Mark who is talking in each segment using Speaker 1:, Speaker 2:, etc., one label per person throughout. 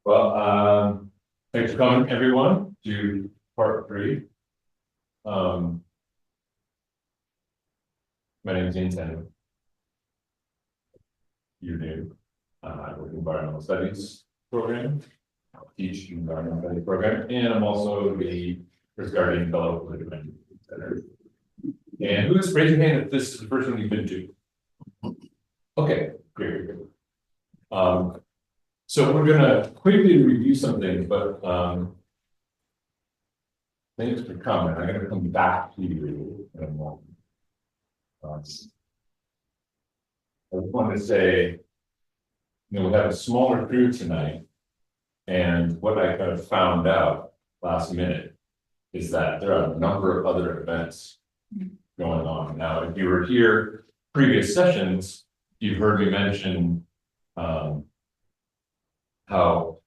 Speaker 1: Well, thanks for coming, everyone, to part 3. My name is Ian. You're new. I work in environmental studies program. I teach environmental studies program, and I'm also the first guardian fellow for the Regenerative Center. And who's raise your hand if this is the first one you've been to? Okay, great. So we're gonna quickly review some things, but thanks for coming. I'm gonna come back to you in a moment. I just want to say, we have a smaller crew tonight, and what I kind of found out last minute is that there are a number of other events going on. Now, if you were here previous sessions, you've heard me mention how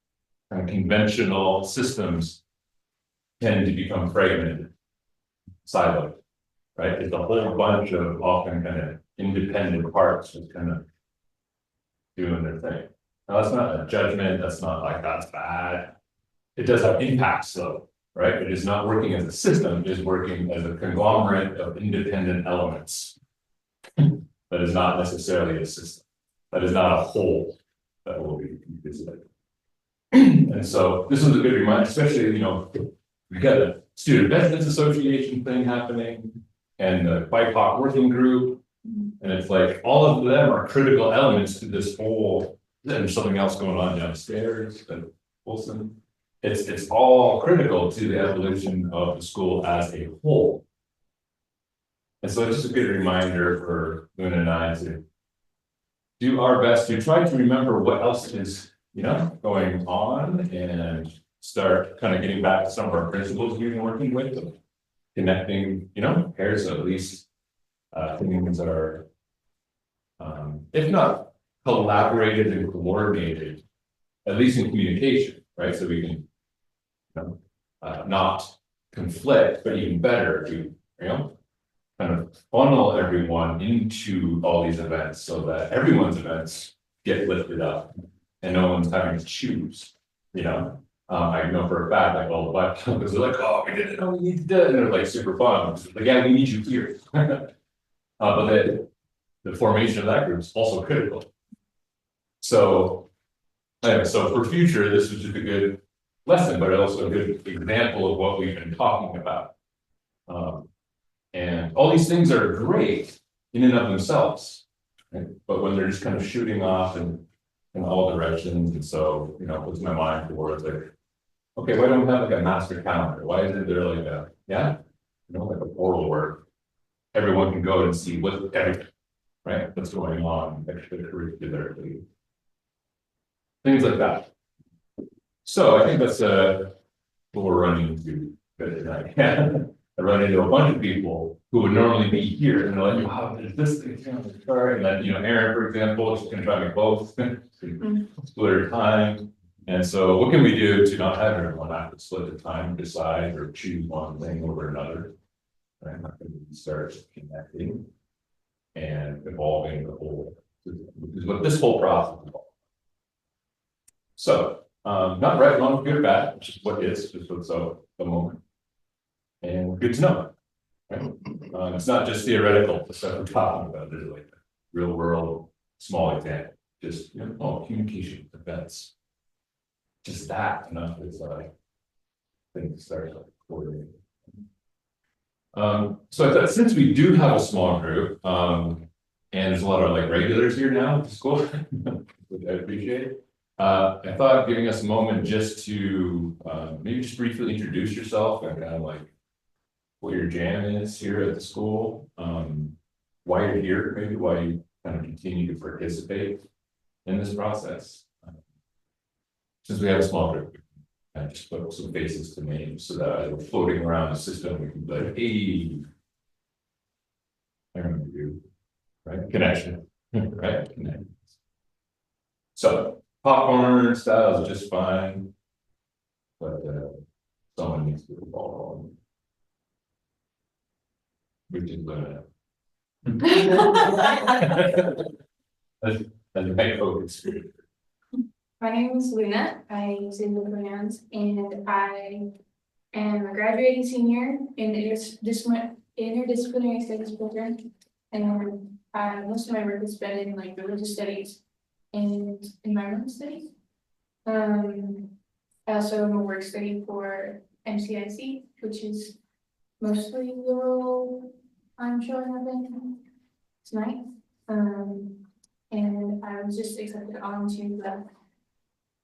Speaker 1: kind of conventional systems tend to become fragmented, siloed, right? It's a whole bunch of often kind of independent parts just kind of doing their thing. Now, that's not a judgment. That's not like that's bad. It does have impacts though, right? It is not working as a system. It is working as a conglomerate of independent elements. That is not necessarily a system. That is not a whole that will be visited. And so this was a good reminder, especially, we got a Student Veterans Association thing happening and the BIPOC working group. And it's like all of them are critical elements to this whole, there's something else going on downstairs at Wilson. It's all critical to the evolution of the school as a whole. And so it's just a good reminder for Luna and I to do our best to try to remember what else is, going on and start kind of getting back to some of our principles we've been working with, connecting, pairs of at least things that are, if not collaborated and coordinated, at least in communication, right? So we can, not conflict, but even better to, kind of funnel everyone into all these events so that everyone's events get lifted up and no one's having to choose, I know for a fact, like, all the black because they're like, oh, we didn't know we need to do it. And they're like super fun. Like, yeah, we need you here. But the formation of that group is also critical. So, anyway, so for future, this was just a good lesson, but also a good example of what we've been talking about. And all these things are great in and of themselves, right? But when they're just kind of shooting off in all directions, and so, puts my mind towards like, okay, why don't we have like a master calendar? Why isn't there like a, like a portal where everyone can go and see what everything, right? What's going on extracurricularly. Things like that. So I think that's what we're running into tonight. I run into a bunch of people who would normally be here and they're like, wow, there's this thing, sorry. And then, Erin, for example, she's gonna try me both, split her time. And so what can we do to not have everyone have to split the time, decide or choose one thing over another? Right? How can we start connecting and evolving the whole system, which is what this whole process is about. So not right, wrong, good or bad, which is what is, just what's the moment. And good to know, right? It's not just theoretical, the stuff we're talking about, there's like a real world small example, just, communication events. Just that enough is things start coordinating. So I thought since we do have a small group, and there's a lot of like regulars here now at the school, which I appreciate. I thought giving us a moment just to maybe just briefly introduce yourself and kind of like what your jam is here at the school, why you're here, maybe why you kind of continue to participate in this process. Since we have a small group, I just put some faces to names so that as we're floating around the system, we can be like, hey, I remember you, right? Connection, right? Connection. So popcorn styles are just fine, but someone needs to get the ball rolling. We can learn it. That's my focus.
Speaker 2: My name is Luna. I use the pronouns, and I am a graduating senior in interdisciplinary studies program. And most of my work has been in like religious studies and environmental studies. I also am a work study for MCIC, which is mostly the role I'm showing up in tonight. And I was just accepted onto the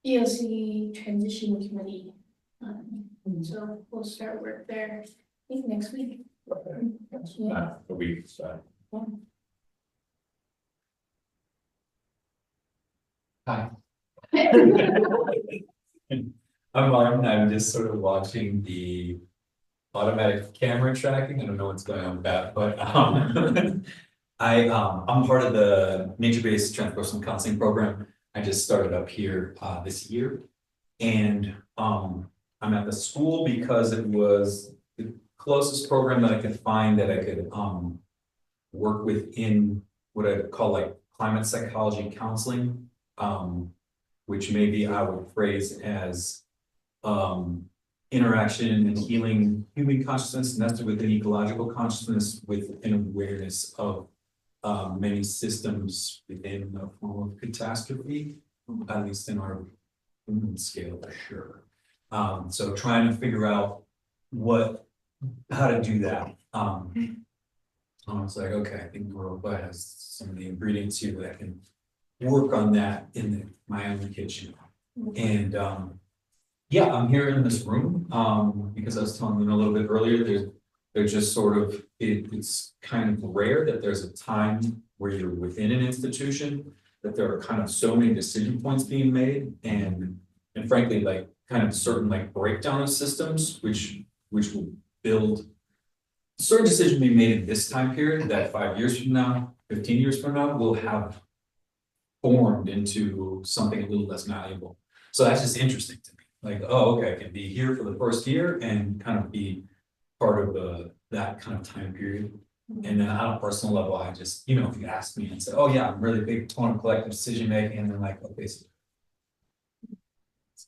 Speaker 2: ELC transition committee. So we'll start work there, I think next week. Yeah.
Speaker 1: A week, so.
Speaker 3: Hi. I'm Martin. I'm just sort of watching the automatic camera tracking. I don't know what's going on with that, but I'm part of the nature-based transpersonal counseling program. I just started up here this year, and I'm at the school because it was the closest program that I could find that I could work within what I call like climate psychology counseling, which maybe I would phrase as interaction and healing human consciousness nested within ecological consciousness with an awareness of many systems within a form of catastrophe, at least in our human scale for sure. So trying to figure out how to do that. I was like, okay, I think Naropa has some of the ingredients here that I can work on that in my own kitchen. And yeah, I'm here in this room because I was telling them a little bit earlier, they're just sort of, it's kind of rare that there's a time where you're within an institution, that there are kind of so many decision points being made and frankly, like kind of certain like breakdown of systems, which will build certain decisions being made in this time period that 5 years from now, 15 years from now, will have formed into something a little less malleable. So that's just interesting to me. Like, oh, okay, I can be here for the first year and kind of be part of that kind of time period. And then on a personal level, I just, you know, if you ask me and say, oh yeah, I'm really big on collective decision making, and then like, okay, so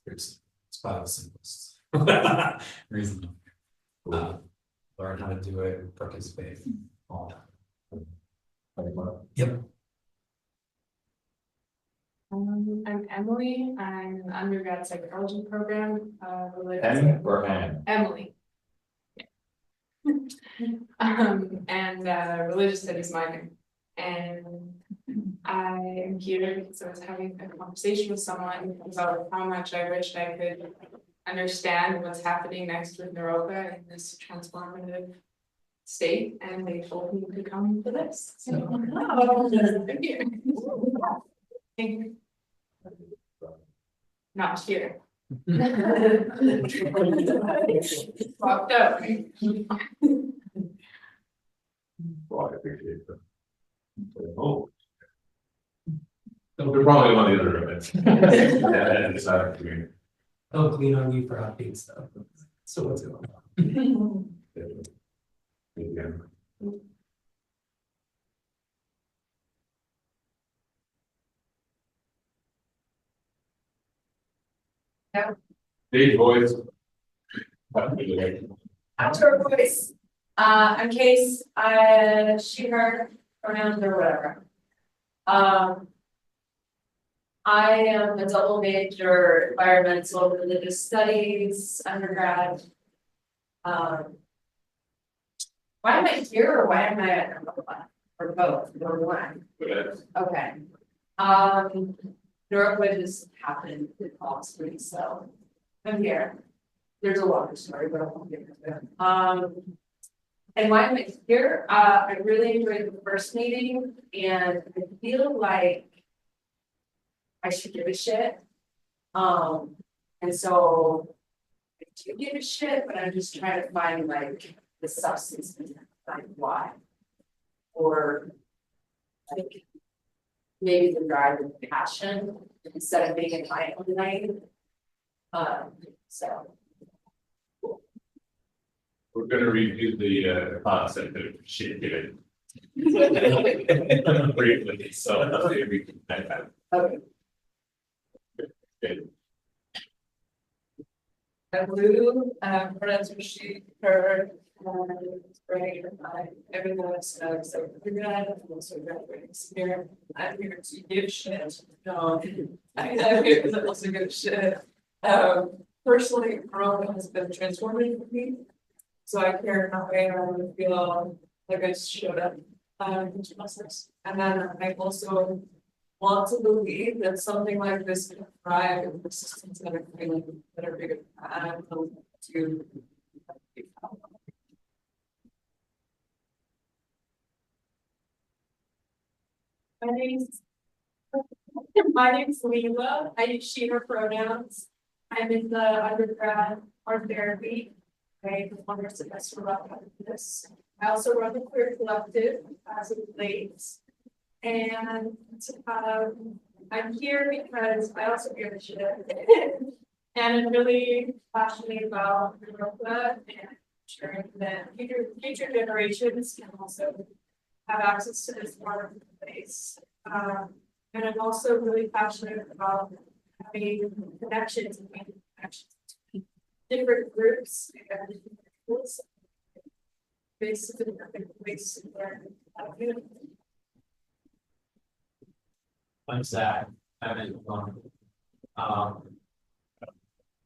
Speaker 3: it's probably the simplest reason. Learn how to do it, participate, all that. Yep.
Speaker 2: I'm Emily. I'm in the undergrad psychology program.
Speaker 1: M or N?
Speaker 2: Emily. And religious studies minor. And I am here because I was having a conversation with someone about how much I wished I could understand what's happening next with Naropa in this transformative state, and they told me to come for this. So I'm here. Not here. Fucked up.
Speaker 1: Well, I appreciate that. Oh. They're probably one of the other events. Yeah, it's not a community.
Speaker 4: I'll clean on you for update stuff. So what's going on?
Speaker 1: Yeah.
Speaker 2: Yeah.
Speaker 1: Big voice.
Speaker 5: Outdoor voice. I'm Case, she, her, pronouns or whatever. I am a double major environmental religious studies undergrad. Why am I here or why am I at Naropa? Or both, or one? Okay. Naropa just happened to call me, so I'm here. There's a longer story, but I won't get into it. And why am I here? I really enjoyed the first meeting, and I feel like I should give a shit. And so I do give a shit, but I'm just trying to find like the substance and like why. Or like maybe the drive and passion instead of being in my own lane. So
Speaker 1: We're gonna review the concept of shit giving. Briefly, so we can.
Speaker 5: okay. Blue, pronouns for she, her, right, everyone else knows, so we're gonna also graduating spirit. I'm here to give shit. No, I'm here to also give shit. Personally, Rome has been transformative for me. So I care how I feel like I showed up into myself. And then I also want to believe that something like this can thrive in the systems that are feeling that are bigger and to
Speaker 6: my name's Leela. I use she, her pronouns. I'm in the undergrad art therapy. I have one semester left after this. I also run the Queer Collective as of late. And I'm here because I also give a shit. And I'm really passionate about Naropa and ensuring that future generations can also have access to this wonderful place. And I'm also really passionate about having connections and making connections between different groups and different schools. Basically, ways to learn how to do it.
Speaker 3: I'm Zach. I'm in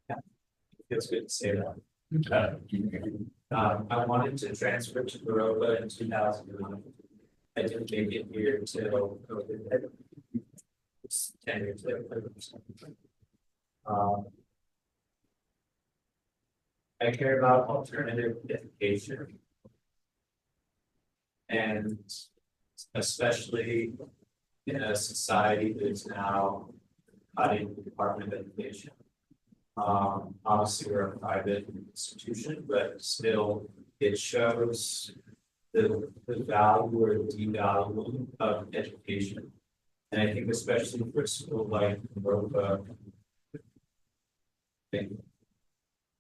Speaker 3: yeah, feels good to say that. I wanted to transfer to Naropa in 2009. I didn't make it here till COVID. It's 10 years later. I care about alternative education. And especially in a society that is now cutting the Department of Education. Obviously, we're a private institution, but still it shows the value or the devalue of education. And I think especially for a school like Naropa,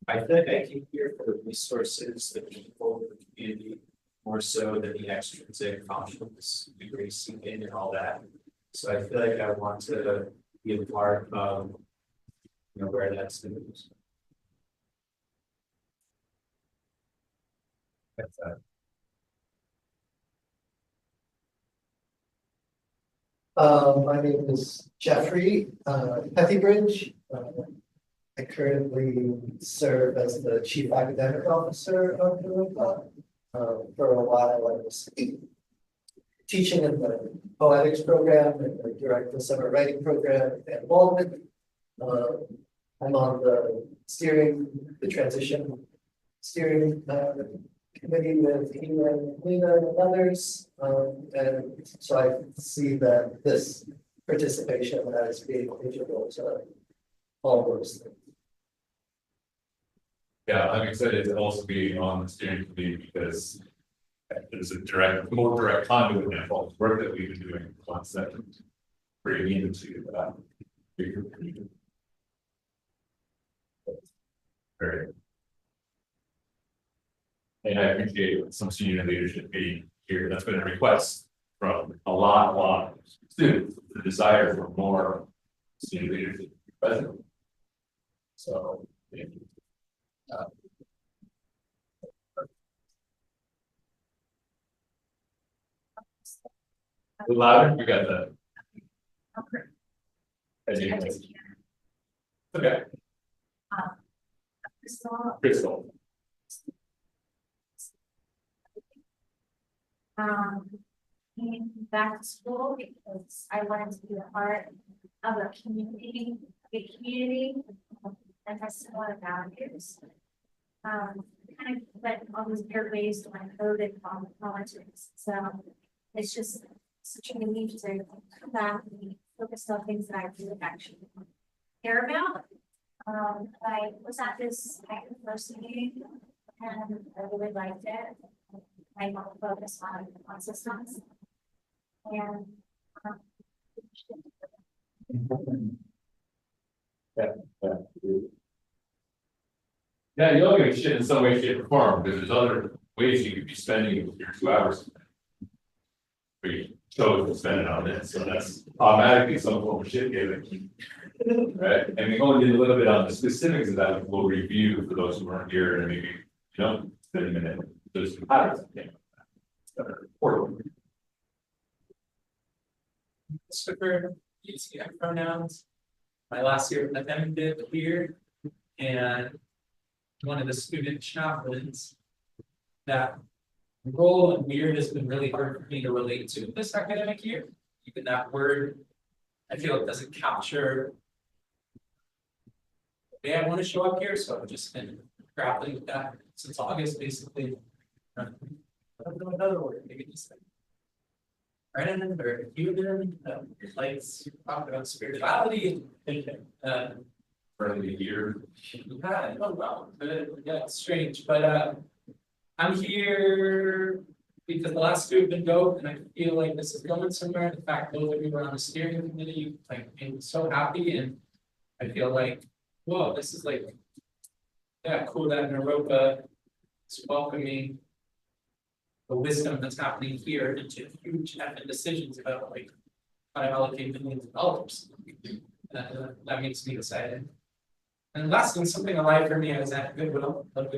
Speaker 3: I feel like I came here for the resources, the people, the community, more so than the extrinsic functions, degree seeking and all that. So I feel like I want to be a part of, you know, where that's the news.
Speaker 7: My name is Jeffrey Pethybridge. I currently serve as the Chief Academic Officer of Naropa. For a while, I was teaching in the poetics program and the direct the summer writing program at Walden. I'm on the transition steering committee with Ina and Lena and others. And so I see that this participation as being integral to all those things.
Speaker 1: Yeah, I'm excited to also be on the steering committee because there's a more direct conduit in all the work that we've been doing on set, bringing into bigger picture. Very good. And I appreciate some senior leadership being here. That's been a request from a lot of students, the desire for more senior leadership present. So, thank you. A little louder, we got the. Okay. Crystal.
Speaker 6: Came back to school because I wanted to be a part of a community, that has similar values. Kind of like all these fear-based on coded politics. So it's just such a relief to come back and focus on things that I do actually care about. I was at this first meeting and I really liked it. I want to focus on systems and
Speaker 1: Yeah, you're looking at shit in some way, shape, or form, because there's other ways you could be spending your 2 hours. Where you chose to spend it on this, so that's automatically some form of shit giving. Right, and we only did a little bit on the specifics of that, we'll review for those who weren't here and maybe, you know, spend a minute, there's some patterns that came up that are important.
Speaker 4: Super easy pronouns. My last year attended here, and one of the student chaplains that role and weird has been really hard for me to relate to this academic year. Even that word, I feel it doesn't capture the way I want to show up here, so I've just been grappling with that since August, basically. I don't know another word, maybe just friend or human, like talk about spirituality.
Speaker 1: Friendly here.
Speaker 4: Yeah, oh wow, yeah, it's strange, but I'm here because the last two have been dope, and I feel like this is going somewhere. The fact both of you were on the steering committee, like, I'm so happy, and I feel like, whoa, this is like, yeah, cool that Naropa is welcoming the wisdom that's happening here into huge effing decisions about like how to allocate millions of dollars. That makes me excited. And lastly, something alive for me, I was at Goodwill a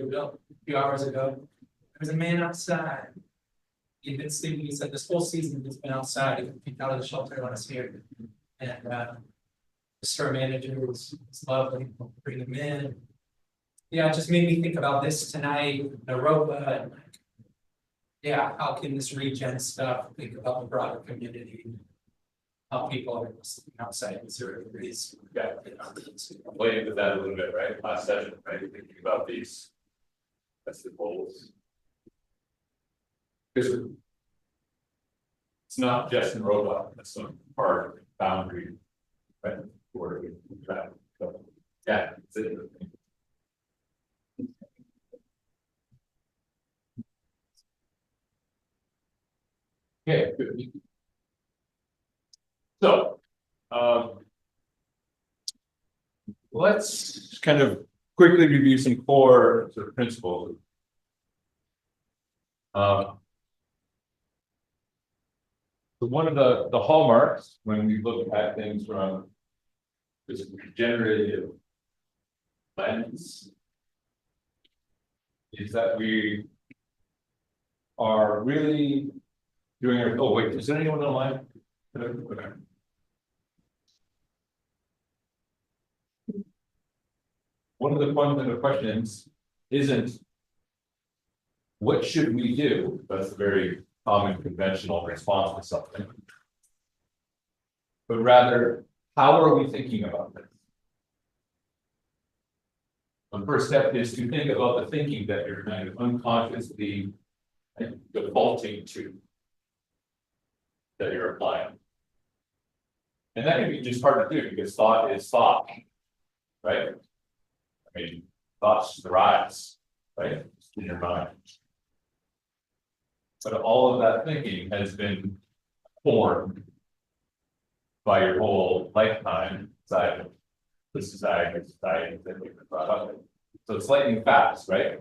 Speaker 4: few hours ago. There was a man outside. He'd been sleeping, he said this whole season he's been outside, he kicked out of the shelter last year. And the store manager was lovely, bring him in. Yeah, it just made me think about this tonight, Naropa, and yeah, how can this regen stuff think about the broader community? How people are sleeping outside in 0 degrees.
Speaker 1: Yeah. I'm waiting with that a little bit, right? Last session, right? Thinking about these. That's the goals. Because it's not just in robot, that's some part boundary, right? Where we travel. So, yeah, it's interesting. Okay, good. So, let's kind of quickly review some core sort of principles. So one of the hallmarks when we look at things from this regenerative lens is that we are really doing our, oh wait, is there anyone online? Okay. One of the fundamental questions isn't what should we do? That's a very common conventional response to something. But rather, how are we thinking about this? The first step is to think about the thinking that you're kind of unconsciously defaulting to, that you're applying. And that can be just hard to do because thought is thought, right? I mean, thoughts arise, right? In your mind. But all of that thinking has been formed by your whole lifetime inside of the society that we've been brought up in. So it's lightning fast, right?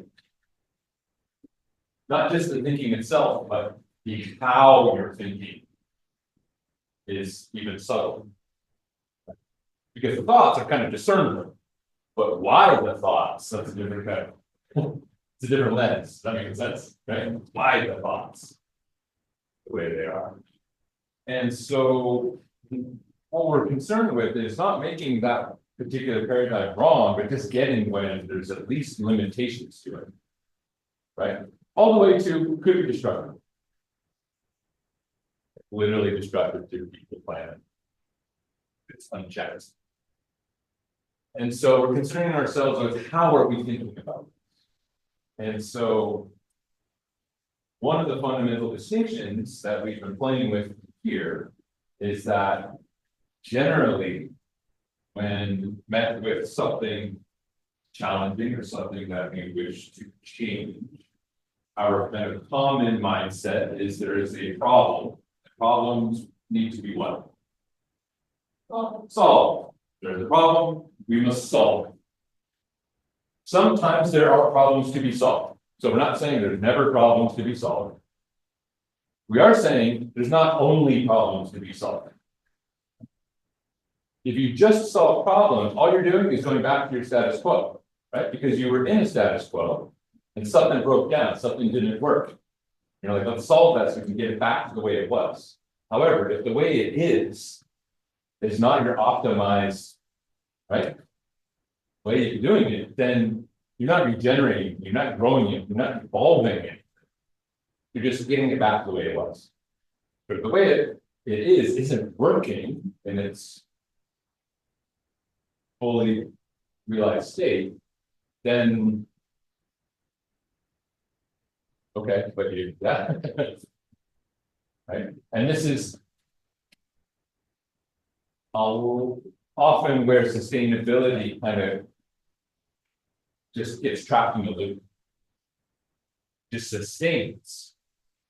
Speaker 1: Not just the thinking itself, but the how you're thinking is even subtle. Because the thoughts are kind of discernible, but why the thoughts? That's a different kind of, it's a different lens. Does that make sense? Right? Why the thoughts the way they are. And so what we're concerned with is not making that particular paradigm wrong, but just getting when there's at least limitations to it. Right? All the way to could be destructive. Literally destructive to the planet. It's unchecked. And so we're concerning ourselves with how are we thinking about it? And so one of the fundamental distinctions that we've been playing with here is that generally when met with something challenging or something that we wish to change, our kind of common mindset is there is a problem. Problems need to be what? Solved. There's a problem, we must solve it. Sometimes there are problems to be solved. So we're not saying there's never problems to be solved. We are saying there's not only problems to be solved. if you just solve problems, all you're doing is going back to your status quo, right? Because you were in a status quo and something broke down, something didn't work. You're like, let's solve that so we can get it back to the way it was. However, if the way it is not your optimized, right, way of doing it, then you're not regenerating, you're not growing it, you're not evolving it. You're just getting it back the way it was. But if the way it isn't working in its fully realized state, then okay, but you right? And this is often where sustainability kind of just gets trapped in the loop. Just sustains.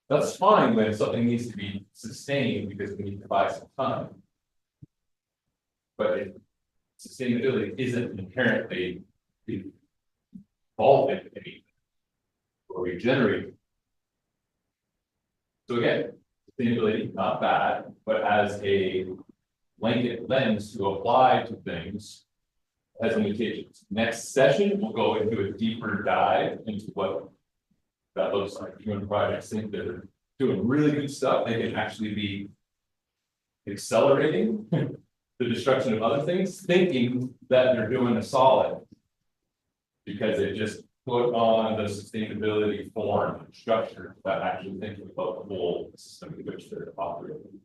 Speaker 1: That's fine when something needs to be sustained because we need to buy some time. But if sustainability isn't inherently evolving anything or regenerating. So again, sustainability, not bad, but as a blanket lens to apply to things has limitations. Next session, we'll go into a deeper dive into what that looks like. Human projects think they're doing really good stuff. They can actually be accelerating the destruction of other things, thinking that they're doing a solid because they just put on the sustainability form and structure without actually thinking about the whole system in which they're operating.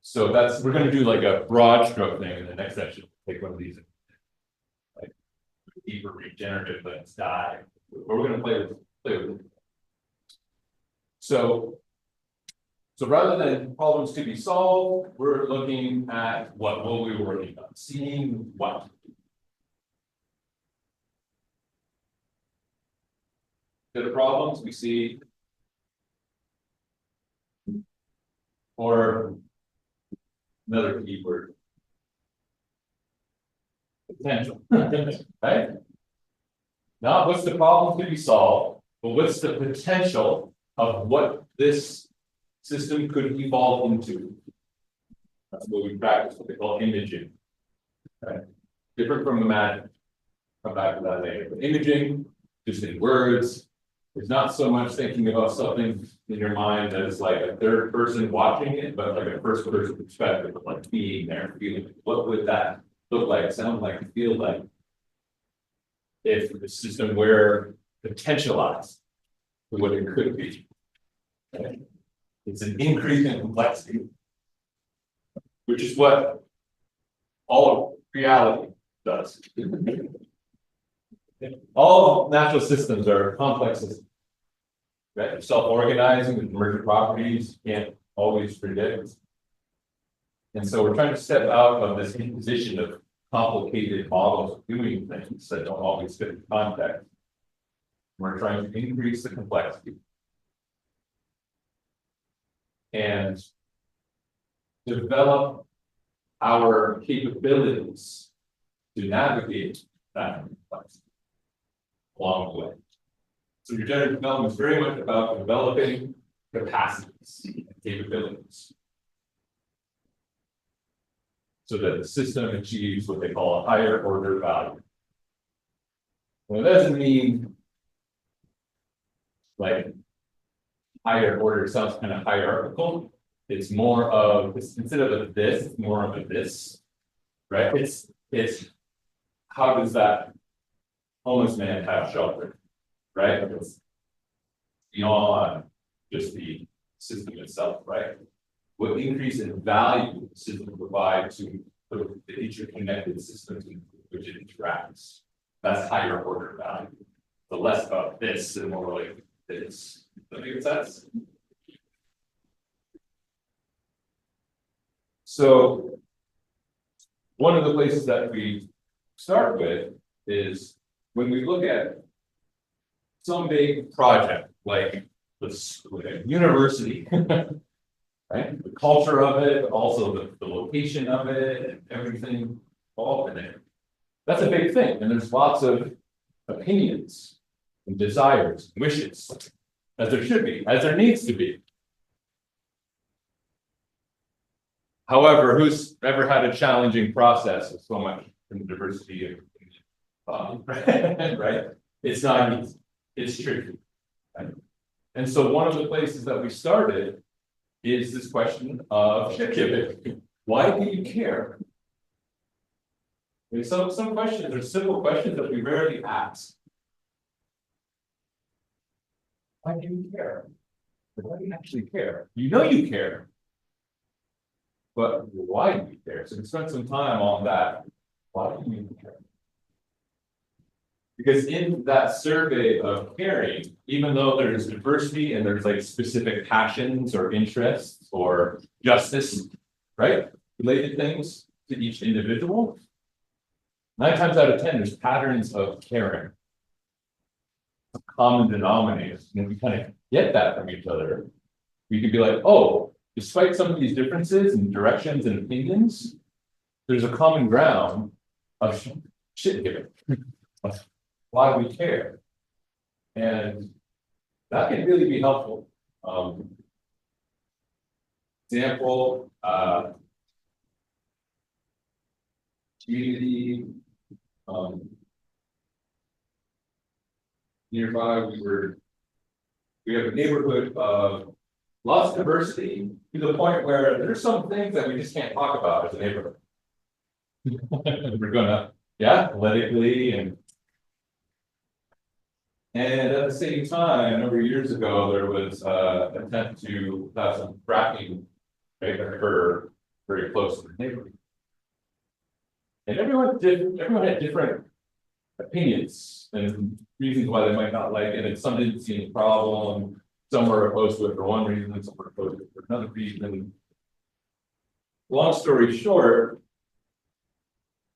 Speaker 1: So we're going to do like a broad stroke thing in the next session. Take one of these, like deeper regenerative, let's dive. We're going to play with it. So rather than problems to be solved, we're looking at what we were working on, seeing what. The problems we see, or another keyword, potential, right? Not what's the problem to be solved, but what's the potential of what this system could evolve into. That's what we practice, what they call imaging. Right? Different from imagining. Come back to that later. But imaging, just in words, is not so much thinking about something in your mind that is like a third person watching it, but like a first person perspective of like being there, feeling it. What would that look like, sound like, feel like? If the system were potentialized for what it could be. Okay. It's an increase in complexity, which is what all of reality does. All natural systems are complex systems. Right? Self-organizing with emergent properties, you can't always predict. And so we're trying to step out of this imposition of complicated models of doing things that don't always fit the context. We're trying to increase the complexity and develop our capabilities to navigate that complexity along the way. So regenerative development is very much about developing capacities and capabilities so that the system achieves what they call a higher order value. Well, it doesn't mean like higher order sounds kind of hierarchical. It's more of, instead of a this, it's more of a this, right? It's how does that homeless man have shelter, right? It's beyond just the system itself, right? What increase in value the system provides to the interconnected systems in which it interacts. That's higher order value. The less about this and more like this. Does that make sense? So one of the places that we start with is when we look at some big project like the university, right? The culture of it, but also the location of it and everything involved in it. That's a big thing. And there's lots of opinions and desires, and wishes, as there should be, as there needs to be. However, who's ever had a challenging process with so much diversity of, right? It's not easy, it's tricky. Right? And so one of the places that we started is this question of shift giving. Why do you care? I mean, some questions are simple questions that we rarely ask. Why do you care? Why do you actually care? You know you care. But why do you care? So we spent some time on that. Why do you care? Because in that survey of caring, even though there's diversity and there's like specific passions or interests or justice, right? Related things to each individual, 9 times out of 10, there's patterns of caring. A common denominators. And we kind of get that from each other. We could be like, oh, despite some of these differences in directions and opinions, there's a common ground of shit giving. Why we care. And that can really be helpful. Example, community, nearby, we have a neighborhood of lots of diversity to the point where there's some things that we just can't talk about as a neighborhood. We're gonna, yeah, politically and at the same time, a number of years ago, there was an attempt to have some fracking occur very close to the neighborhood. And everyone had different opinions and reasons why they might not like it, and some didn't see any problem. Some were opposed to it for one reason, some were opposed to it for another reason. Long story short,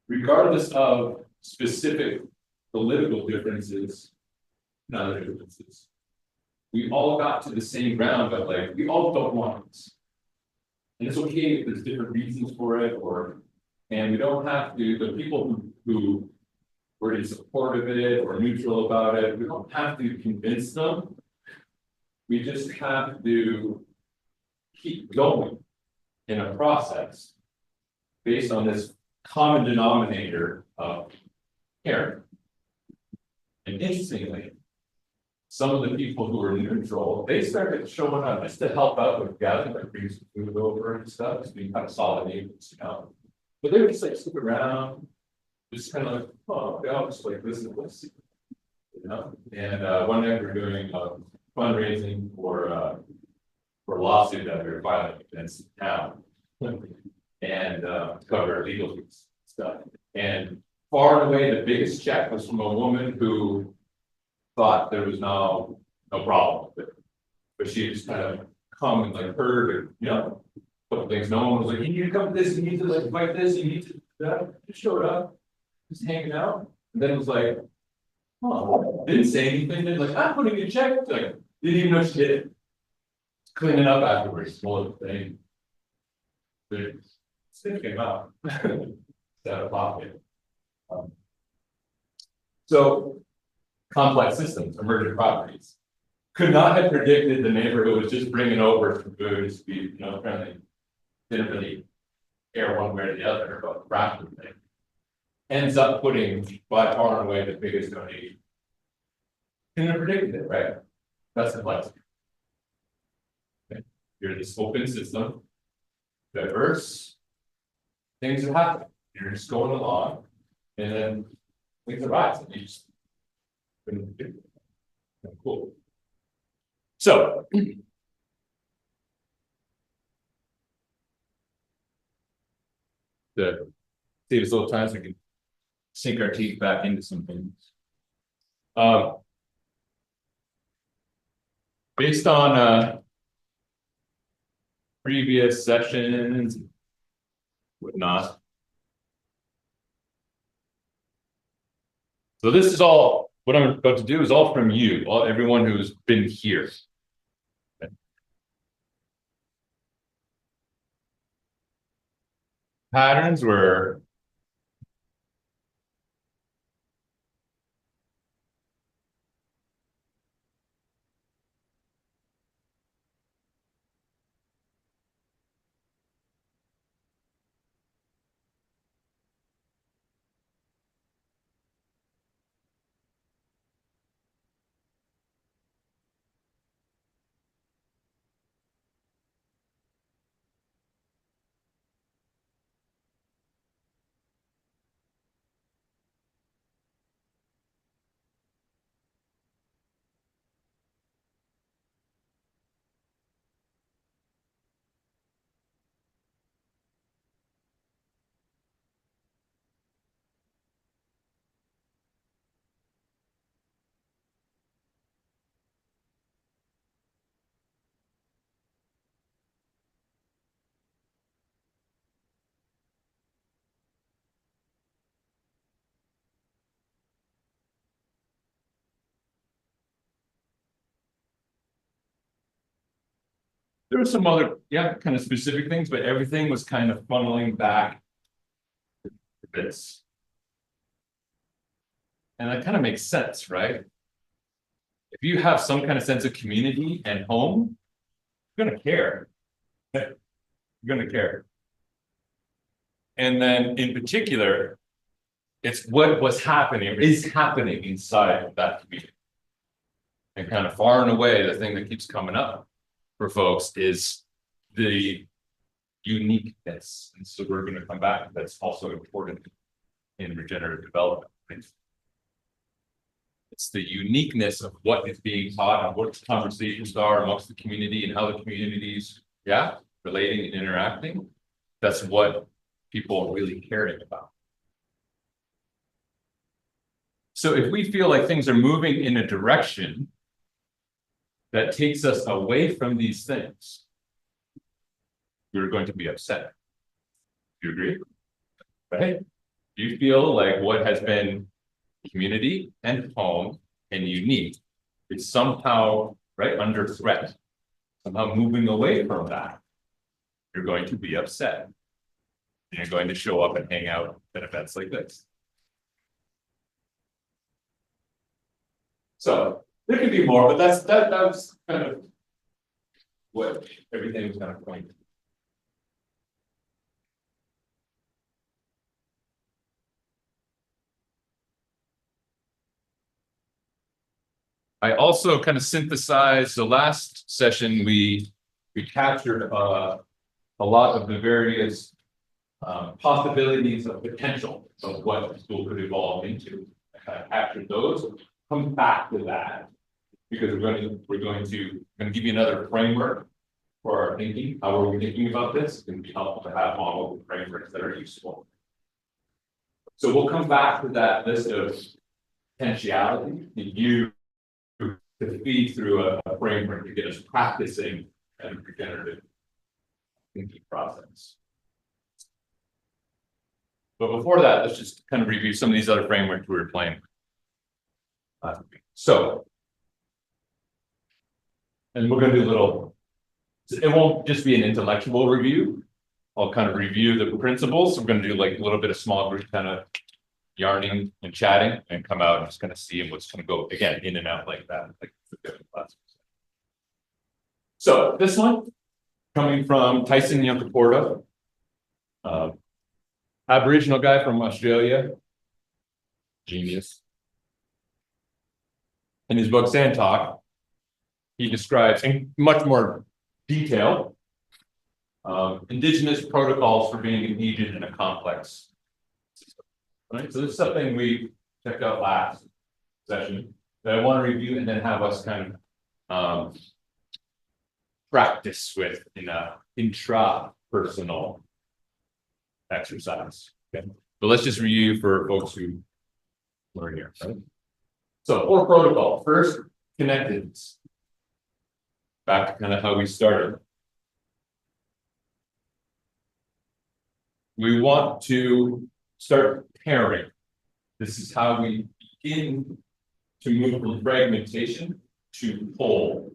Speaker 1: regardless of specific political differences and other differences, we all got to the same ground, but like we all don't want this. And it's okay if there's different reasons for it, and we don't have to, the people who were in support of it or neutral about it, we don't have to convince them. We just have to keep going in a process based on this common denominator of caring. And interestingly, some of the people who were neutral, they started showing up just to help out with gathering, like bring some food over and stuff, just being kind of solid neighbors, you know. But they would just like stick around, just kind of like, oh, okay, I'll just like listen to this, you know. And one night we're doing fundraising for a lawsuit that we were filing against the town, and cover legal fees stuff. And far and away, the biggest check was from a woman who thought there was no problem with it, but she just kind of come and like heard, and, you know, a couple things. No one was like, you need to come to this, you need to like fight this, you need to do that. Just showed up, just hanging out, and then it was like, oh, didn't say anything. Then like, I'm putting a check. Like, didn't even know she did it. Cleaning up afterwards, small thing. The stick came out. It's out of pocket. So complex systems, emergent properties. Could not have predicted the neighbor who was just bringing over some food to be, you know, friendly. Didn't really care one way or the other about the fraction thing. Ends up putting by far and away the biggest donation. Couldn't have predicted it, right? That's complexity. Okay. You're this open system, diverse, things are happening. You're just going along, and then things arise, and you just couldn't predict it. Cool. So to save us a little time so we can sink our teeth back into some things. Based on previous sessions, whatnot. So this is all, what I'm about to do is all from you, everyone who's been here. Okay. Patterns were There were some other, yeah, kind of specific things, but everything was kind of funneling back to this. And that kind of makes sense, right? If you have some kind of sense of community and home, you're gonna care. You're gonna care. And then in particular, it's what was happening, or is happening inside of that community. And kind of far and away, the thing that keeps coming up for folks is the uniqueness. And so we're going to come back. That's also important in regenerative development. It's the uniqueness of what is being taught and what the conversations are amongst the community and how the communities, yeah, relating and interacting. That's what people are really caring about. So if we feel like things are moving in a direction that takes us away from these things, you're going to be upset. Do you agree? Right? Do you feel like what has been community and home and unique is somehow, right, under threat, somehow moving away from that? You're going to be upset. And you're going to show up and hang out at events like this. So there could be more, but that was kind of what everything was kind of pointing to. I also kind of synthesized the last session. We captured a lot of the various possibilities of potential of what the school could evolve into. I kind of captured those. Come back to that because we're going to give you another framework for our thinking. How are we thinking about this? It's going to be helpful to have model frameworks that are useful. So we'll come back to that list of potentiality that you to feed through a framework to get us practicing a regenerative thinking process. But before that, let's just kind of review some of these other frameworks we were playing. So, and we're going to do a little, it won't just be an intellectual review. I'll kind of review the principles. We're going to do like a little bit of small group kind of yarning and chatting and come out and just kind of see what's going to go again in and out like that. Like the different classes. So this one coming from Tyson Yunkaporta, Aboriginal guy from Australia, genius. In his book Sand Talk, he describes in much more detail indigenous protocols for being an agent in a complex system. Right? So this is something we checked out last session that I want to review and then have us kind of practice with in a intrapersonal exercise. Okay, but let's just review for folks who learn here. Right? So, for protocol, first, connectedness. Back to kind of how we started. We want to start pairing. This is how we begin to move from fragmentation to whole.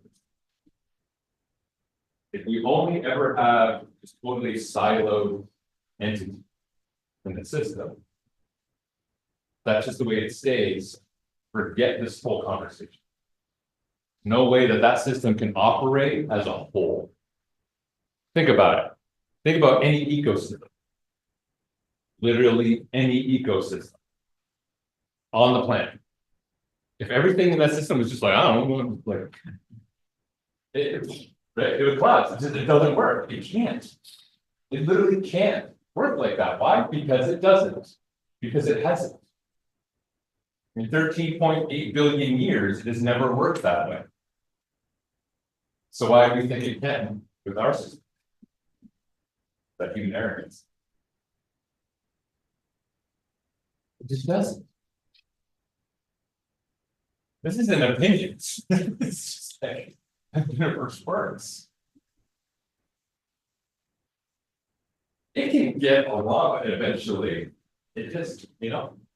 Speaker 1: If we only ever have this totally siloed entity in the system, that's just the way it stays. Forget this whole conversation. No way that system can operate as a whole. Think about it. Think about any ecosystem. Literally any ecosystem on the planet. If everything in that system was just like, I don't know, like it would collapse. It doesn't work. It can't. It literally can't work like that. Why? Because it doesn't. Because it hasn't. In 13.8 billion years, it has never worked that way. So why do we think it can with our system? That human arrogance. It just doesn't. This isn't opinions. It's just like the universe works. It can get along eventually. It just,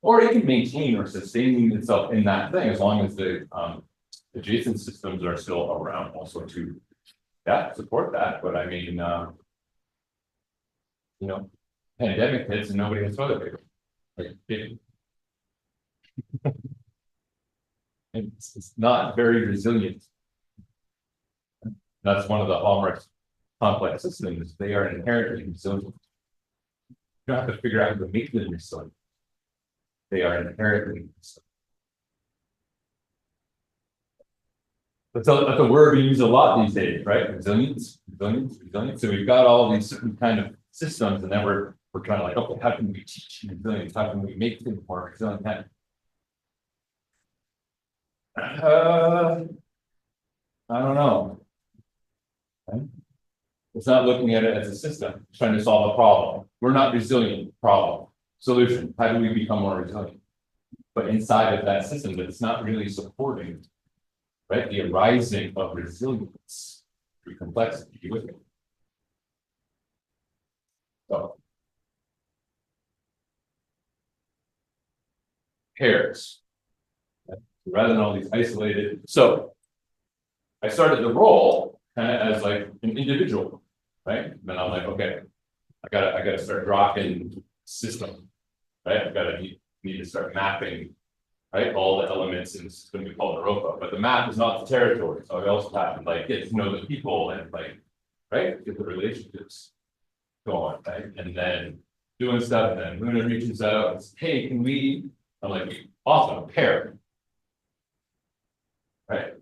Speaker 1: or it can maintain or sustain itself in that thing as long as the adjacent systems are still around also too. yeah, support that, but I mean, you know, pandemic hits and nobody has toilet paper. Like, it's not very resilient. That's one of the hallmarks of complex systems. They are inherently resilient. You don't have to figure out how to make them resilient. They are inherently resilient. That's a word we use a lot these days, right? Resilience, resilience, resilience. So we've got all these certain kind of systems, and then we're trying to like, okay, how can we teach resilience? How can we make things more resilient? I don't know. Right? It's not looking at it as a system, it's trying to solve a problem. We're not resilient. Problem, solution. How do we become more resilient? But inside of that system, that it's not really supporting, right? The arising of resilience through complexity. You with me? So pairs. Rather than all these isolated. So I started the role kind of as like an individual, right? Then I'm like, okay, I gotta start dropping system, right? Need to start mapping, right? All the elements in this is going to be called Naropa, but the map is not the territory. So I also have to like get to know the people and like, right? Get the relationships going, right? And then doing stuff, and then Luna reaches out and says, hey, can we? I'm like, awesome, pair. Right.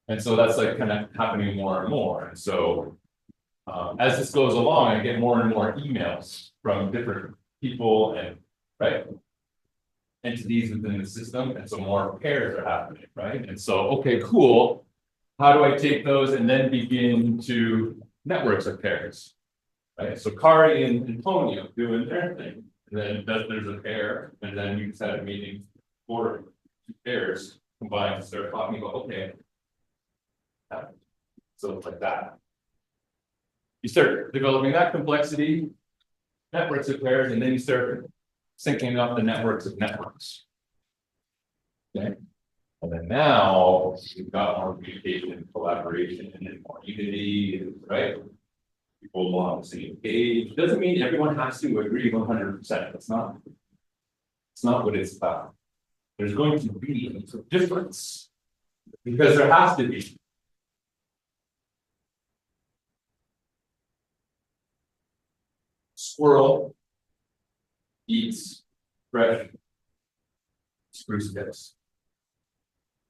Speaker 1: And so that's like kind of happening more and more. And so as this goes along, I get more and more emails from different people and right entities within the system. And so more pairs are happening, right? And so, okay, cool. How do I take those and then begin to networks of pairs? Right. So Kari and Antonio doing their thing. And then there's a pair, and then you just had a meeting for 2 pairs. Combine and start talking about, okay. So it's like that. You start developing that complexity, networks of pairs, and then you start syncing up the networks of networks. Okay. And then now you've got more communication, collaboration, and more unity, right? People belong on the same page. Doesn't mean everyone has to agree 100%. That's not what it's about. There's going to be a difference because there has to be. Squirrel eats fresh spruce tips.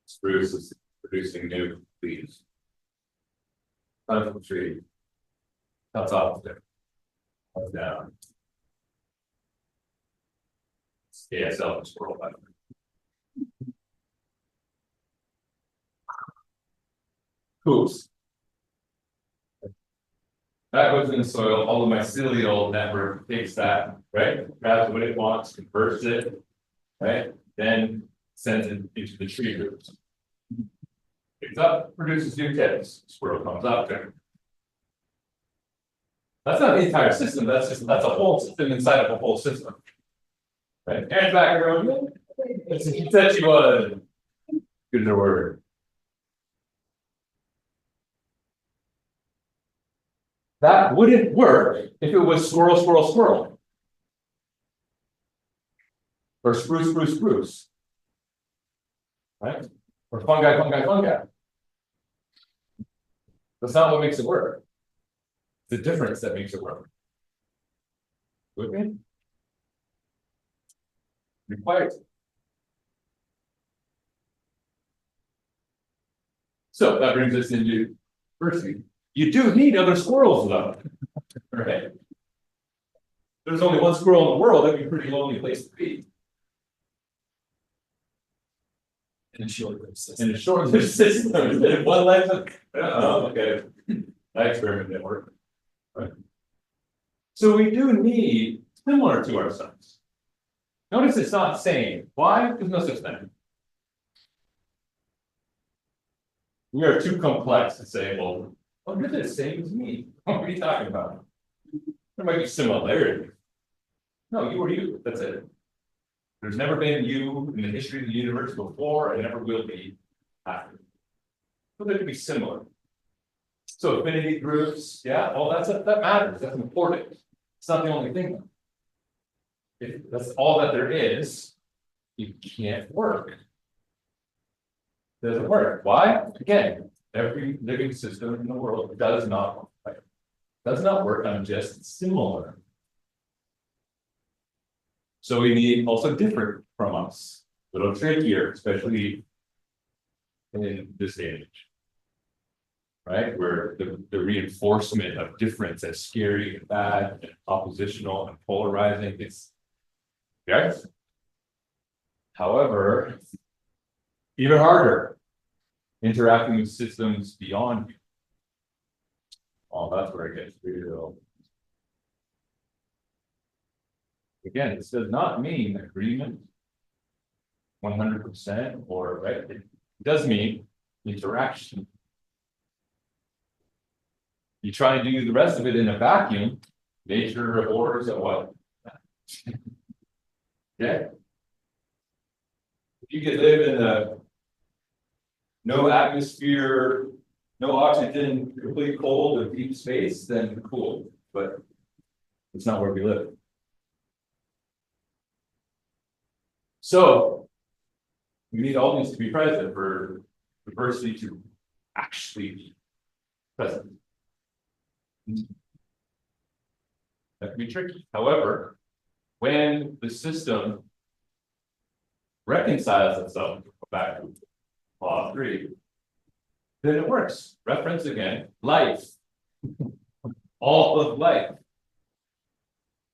Speaker 1: Spruce is producing new leaves. Plentiful tree. Cuts off there. Cuts down. ASL squirrel by the way. Poops. That goes in the soil. All of my mycelial network takes that, right? Grabs what it wants, converts it, right? Then sends it into the tree roots. Picks up, produces new tips. Squirrel comes up there. That's not the entire system. That's a whole system inside of a whole system. Right? Hands back, everyone. She said she was. Good to word. That wouldn't work if it was squirrel, squirrel, squirrel. Or spruce, spruce, spruce. Right? Or fungi, fungi, fungi. That's not what makes it work. The difference that makes it work. With me? Required. So that brings us into diversity. You do need other squirrels though, right? There's only one squirrel in the world, that'd be a pretty lonely place to be.
Speaker 3: In a short-lived system.
Speaker 1: In a short-lived system, one life. Oh, okay. That experiment didn't work. Right. So we do need similar to ourselves. Notice it's not same. Why? There's no such thing. We are too complex to say, well, you're the same as me. What are you talking about? There might be similarity. No, you are you. That's it. There's never been you in the history of the universe before, and never will be after. But they could be similar. So affinity groups, yeah, well, that matters, that's important. It's not the only thing. If that's all that there is, it can't work. Doesn't work. Why? Again, every living system in the world does not work on just similar. So we need also different from us, a little trickier, especially in this age. Right, where the reinforcement of difference as scary and bad and oppositional and polarizing is, yes. However, even harder, interacting with systems beyond you. Oh, that's where it gets real. Again, this does not mean agreement 100% or right. It does mean interaction. You try and do the rest of it in a vacuum, nature abhors at what? Yeah. If you could live in a no atmosphere, no oxygen, complete cold and deep space, then cool. But it's not where we live. So we need all these to be present for diversity to actually be present. That can be tricky. However, when the system reconciles itself back to law 3, then it works. Reference again, life. All of life.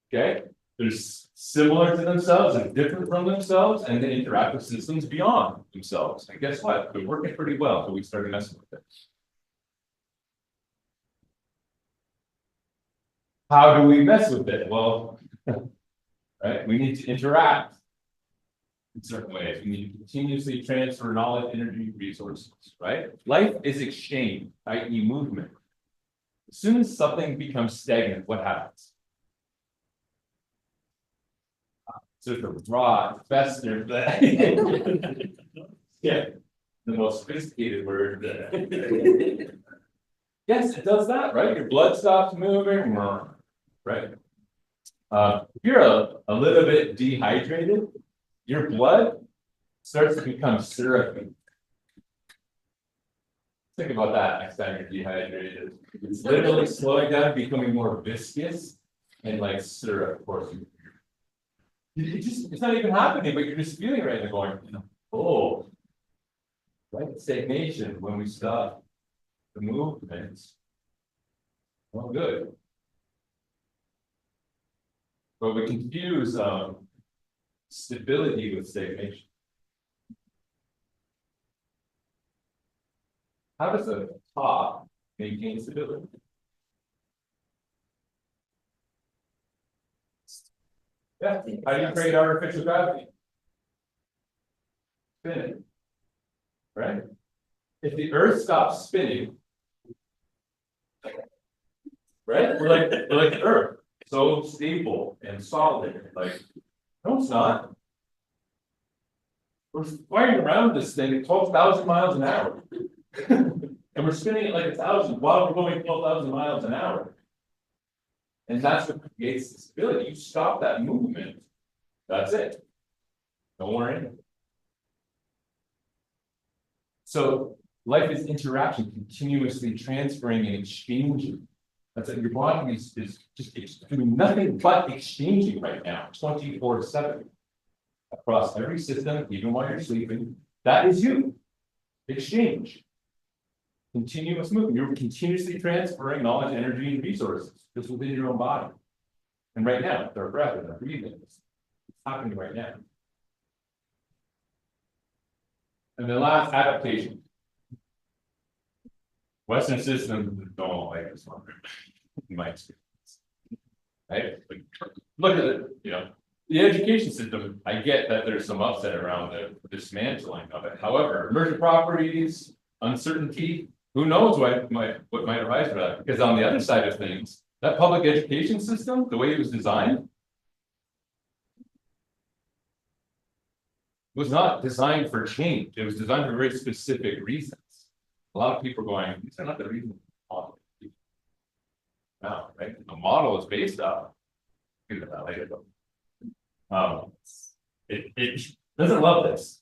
Speaker 1: Okay? They're similar to themselves and different from themselves, and they interact with systems beyond themselves. And guess what? They're working pretty well, so we started messing with it. How do we mess with it? Well, right, we need to interact in certain ways. We need to continuously transfer knowledge, energy, resources, right? Life is exchange, i.e. movement. As soon as something becomes stagnant, what happens? So the rot, fester, yeah, the most sophisticated word. Yes, it does that, right? Your blood stops moving, right? If you're a little bit dehydrated, your blood starts to become syrupy. Think about that next time you're dehydrated. It's literally slowing down, becoming more viscous and like syrup, of course. It's not even happening, but you're just feeling right and going, oh, right? Stagnation when we stop the movements. Well, good. But we confuse stability with stagnation. How does a top maintain stability? Yeah, how do you create artificial gravity? Spinning. Right? If the earth stops spinning, right? We're like the earth. So stable and solid. Like, no, it's not. We're flying around this thing at 12,000 miles an hour. And we're spinning it like 1,000 while we're going 12,000 miles an hour. And that's what creates the stability. You stop that movement, that's it. No more in it. So life is interaction, continuously transferring and exchanging. That's it. Your body is just doing nothing but exchanging right now, 24/7. Across every system, even while you're sleeping. That is you. Exchange. Continuous movement. You're continuously transferring knowledge, energy, and resources just within your own body. And right now, with our breath and our breathing, it's happening right now. And the last adaptation. Western systems don't like this one, in my experience. Right? Like, look at it, the education system, I get that there's some upset around the dismantling of it. However, emergent properties, uncertainty, who knows what might arise from that? Because on the other side of things, that public education system, the way it was designed, was not designed for change. It was designed for very specific reasons. A lot of people are going, these are not the reasons. now, right? The model is based off. Think about that later though. It doesn't love this.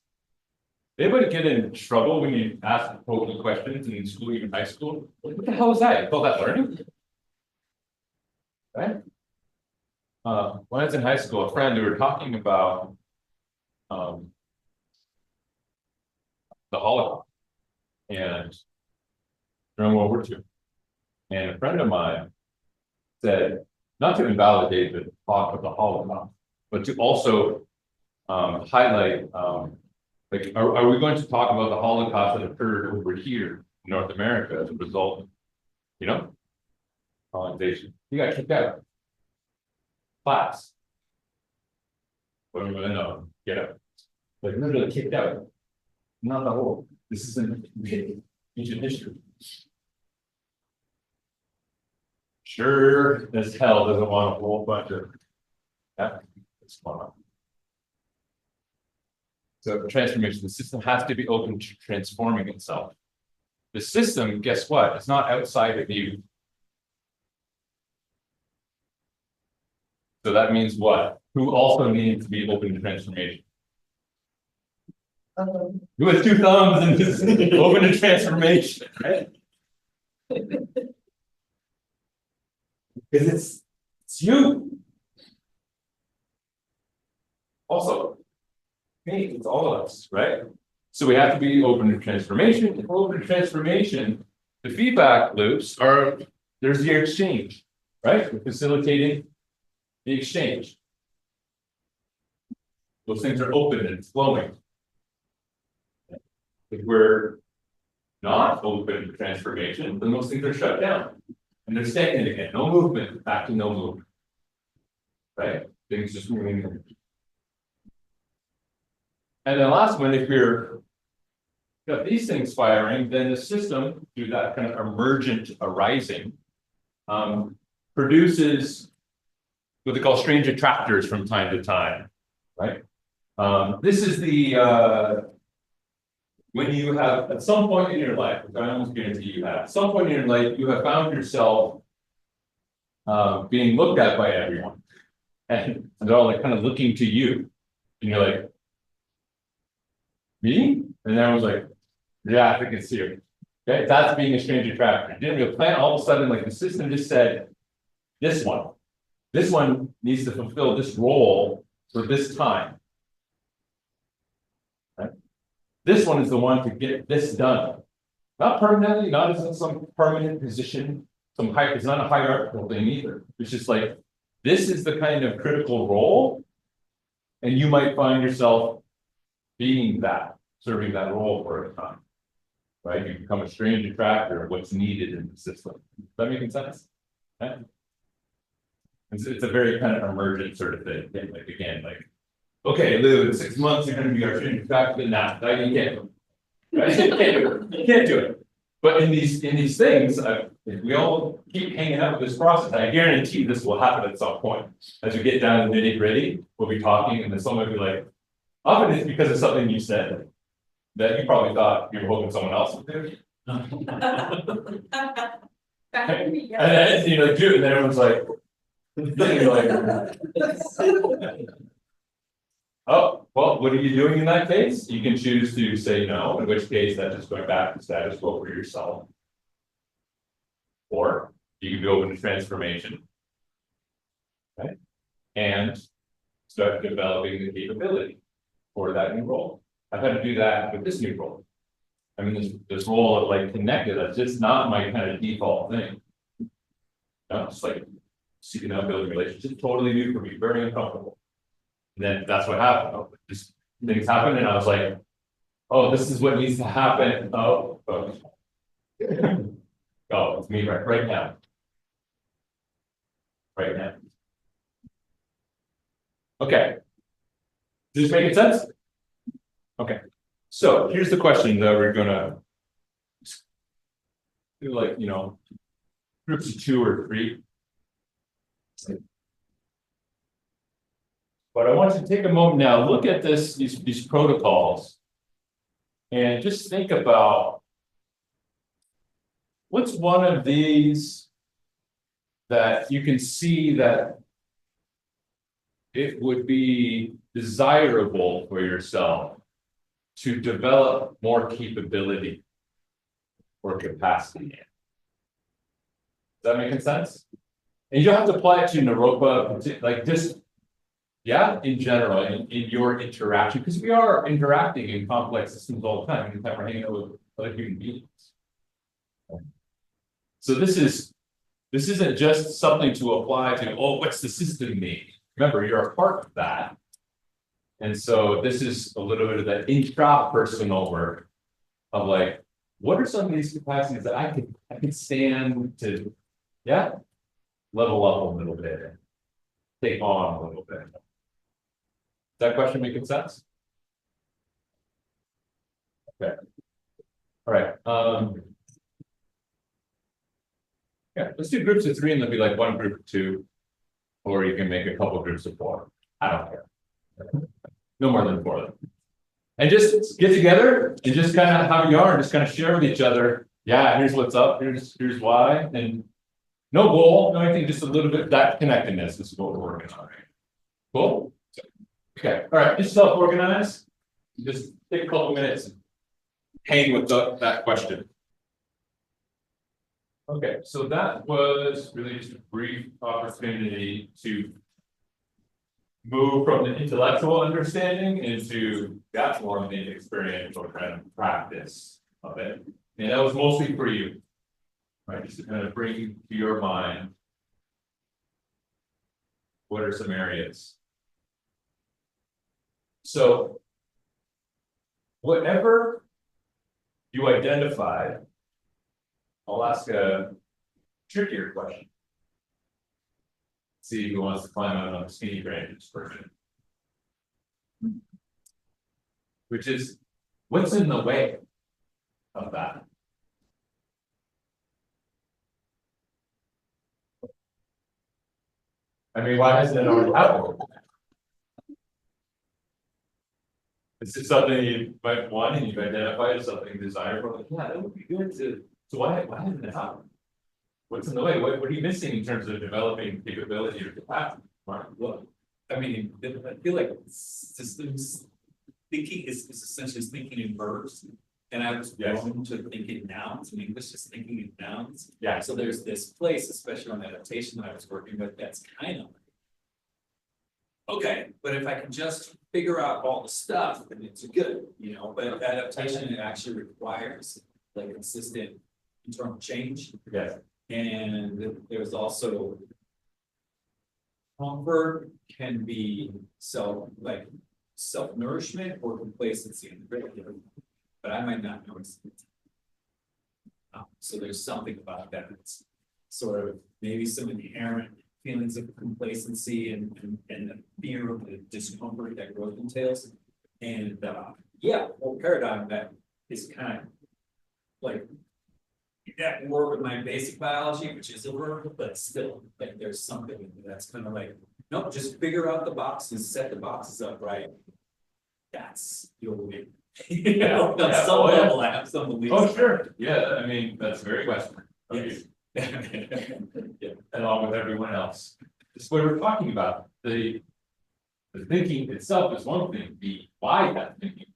Speaker 1: Anybody get in trouble when you ask probing questions in school, even high school? What the hell is that? You call that learning? Right? When I was in high school, a friend, we were talking about the Holocaust and during World War II. And a friend of mine said, not to invalidate the talk of the Holocaust, but to also highlight, like, are we going to talk about the Holocaust that occurred over here in North America as a result of, you know, colonization? You got kicked out. Class. What am I gonna get out? Like literally kicked out. Not the whole. This isn't ancient history. Sure as hell doesn't want a whole bunch of that. It's fun. So transformation, the system has to be open to transforming itself. The system, guess what? It's not outside of you. So that means what? Who also needs to be open to transformation? Who has two thumbs and is open to transformation, right? Because it's you. Also, me, it's all of us, right? So we have to be open to transformation. If we're open to transformation, the feedback loops are, there's the exchange, right? We're facilitating the exchange. Those things are open and flowing. If we're not open to transformation, then those things are shut down. And they're stagnant again. No movement, back to no movement. Right? Things just moving. And then last one, if you're got these things firing, then the system, through that kind of emergent arising, produces what they call strange attractors from time to time, right? This is the when you have at some point in your life, which I almost guarantee you have, at some point in your life, you have found yourself being looked at by everyone, and they're all like kind of looking to you, and you're like, me? And everyone's like, yeah, I think it's you. Okay, that's being a strange attractor. You didn't really plan. All of a sudden, like the system just said, this one needs to fulfill this role for this time. Right? This one is the one to get this done. Not permanently, not as in some permanent position, it's not a hierarchical thing either. It's just like, this is the kind of critical role, and you might find yourself being that, serving that role for a time. Right? You become a strange attractor of what's needed in the system. Is that making sense? Okay. It's a very kind of emergent sort of thing. Like again, like, okay, Lou, in 6 months you're going to be our strange attractor, but now you can't. Right? You can't do it. But in these things, if we all keep hanging out with this process, I guarantee this will happen at some point. As we get down to the nitty-gritty, we'll be talking, and then someone will be like, often it's because of something you said that you probably thought you were hoping someone else would do. And then you know, do it, and then everyone's like, oh, well, what are you doing in that case? You can choose to say no, in which case that's just going back to status quo for yourself. Or you can be open to transformation. Right? And start developing the capability for that new role. I've had to do that with this new role. I mean, this role of like connected, that's just not my kind of default thing. No, it's like seeking out building relationships, totally new for me, very uncomfortable. And then that's what happened. Just things happened, and I was like, oh, this is what needs to happen. Oh, oh, it's me right now. Right now. Okay. Does this make sense? Okay. So here's the question that we're gonna do, like, you know, groups of 2 or 3. But I want you to take a moment now, look at these protocols, and just think about what's one of these that you can see that it would be desirable for yourself to develop more capability or capacity. Does that make sense? And you don't have to apply it to Naropa, like just, yeah, in general, in your interaction, because we are interacting in complex systems all the time, anytime we're hanging out with other human beings. So this isn't just something to apply to, oh, what's the system mean? Remember, you're a part of that. And so this is a little bit of that intrapersonal work of like, what are some of these capacities that I can stand to, yeah, level up a little bit, take on a little bit. Is that question making sense? Okay. All right. Yeah, let's do groups of 3 and then be like one group of 2, or you can make a couple groups of 4. I don't care. No more than 4 of them. And just get together and just kind of have a yarn, just kind of share with each other. Yeah, here's what's up, here's why, and no goal, no anything, just a little bit that connectedness is what we're working on. Cool. Okay, all right, just self-organize. Just take a couple minutes and hang with that question. Okay, so that was really just a brief opportunity to move from the intellectual understanding into that more of the experiential kind of practice of it. And that was mostly for you, right? Just to kind of bring to your mind what are some areas. So whatever you identified, I'll ask a trickier question. See who wants to climb out on the skinny branches for a minute. Which is, what's in the way of that? I mean, why hasn't it already happened? Is it something you might want and you've identified as something desirable? Like, yeah, that would be good to, so why hasn't it happened? What's in the way? What are you missing in terms of developing capability or capacity? Mark?
Speaker 3: Well, I mean, I feel like systems thinking is essentially thinking in verbs. And I was prone to think in nouns, and English is thinking in nouns.
Speaker 1: Yeah.
Speaker 3: So there's this place, especially on adaptation that I was working with, that's kind of okay, but if I can just figure out all the stuff, then it's good, you know, but adaptation, it actually requires like consistent internal change.
Speaker 1: Yes.
Speaker 3: And there's also comfort can be self-nourishment or complacency in the regular, but I might not notice it. So there's something about that that's sort of maybe some inherent feelings of complacency and the fear of the discomfort that growth entails. And yeah, whole paradigm that is kind of like that work with my basic biology, which is a work, but still, like there's something that's kind of like, nope, just figure out the boxes, set the boxes up right. That's your win. You know, on some level, I have some beliefs.
Speaker 1: Oh, sure. Yeah, I mean, that's very Western.
Speaker 3: Yes.
Speaker 1: Yeah, along with everyone else. This is what we're talking about. The thinking itself is one thing, the why that thinking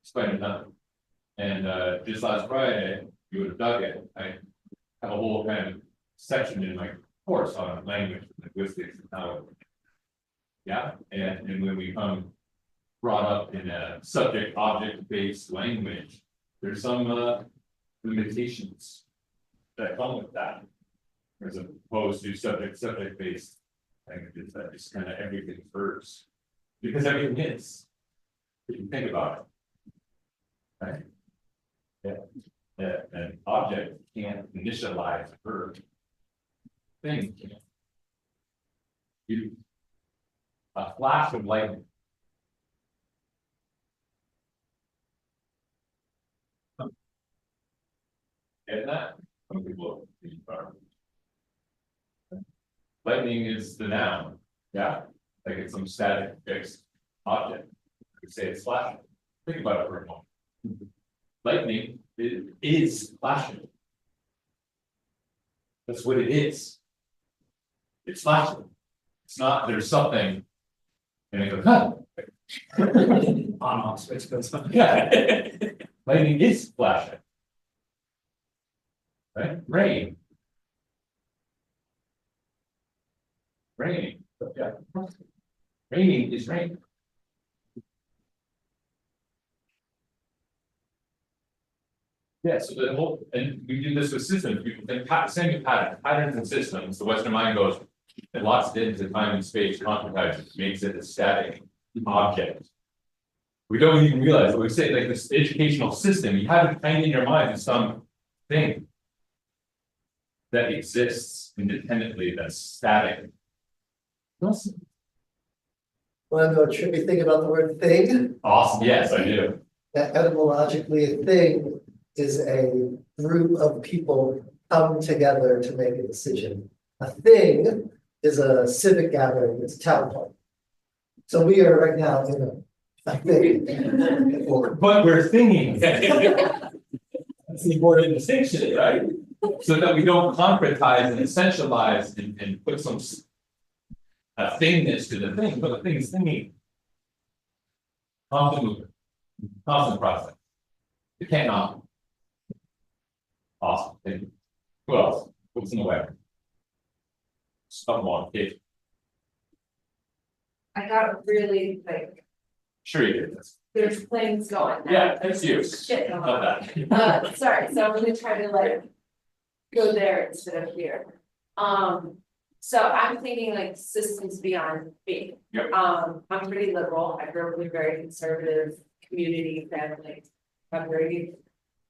Speaker 1: is quite another. And just last Friday, you would have dug it. I have a whole kind of section in my course on language and linguistics and how it, yeah, and when we come brought up in a subject object based language, there's some limitations that come with that, as opposed to subject based languages that just kind of everything first, because everything is, if you think about it, right? Yeah, an object can't initialize a verb. Thing can't. You, a flash of lightning. Get that? Some people are. Lightning is the noun, yeah, like it's some static fixed object. We say it's flashing. Think about it for a moment. Lightning is flashing. That's what it is. It's flashing. It's not, there's something. And it goes, huh,
Speaker 3: On off switch goes on.
Speaker 1: yeah. Lightning is flashing. Right, rain. Raining, yeah. Raining is rain. Yeah, so the whole, and we do this with systems, people think, same with patterns and systems, the Western mind goes. It locks it into time and space, concretizes, makes it a static object. We don't even realize what we say, like this educational system, you have it kind of in your mind as some thing. That exists independently, that's static. Awesome.
Speaker 7: Want to know a trippy thing about the word thing?
Speaker 1: Awesome, yes, I do.
Speaker 7: That etymologically, a thing is a group of people come together to make a decision. A thing is a civic gathering, it's a town hall. So we are right now in a thing.
Speaker 1: But we're thinking. That's the important distinction, right? So that we don't concretize and essentialize and put some a thingness to the thing, but the thing is thinking. Constant movement, constant process. It can't not. Awesome, thank you. Who else? What's in the way? Someone, okay,
Speaker 5: I got really like,
Speaker 1: sure you did this.
Speaker 5: there's things going.
Speaker 1: Yeah, that's you.
Speaker 5: Shit going
Speaker 1: Love
Speaker 5: on.
Speaker 1: that.
Speaker 5: Sorry, so I'm gonna try to like go there instead of here. So I'm thinking like systems beyond me.
Speaker 1: Yep.
Speaker 5: I'm pretty liberal. I grew up in a very conservative community family. I'm very,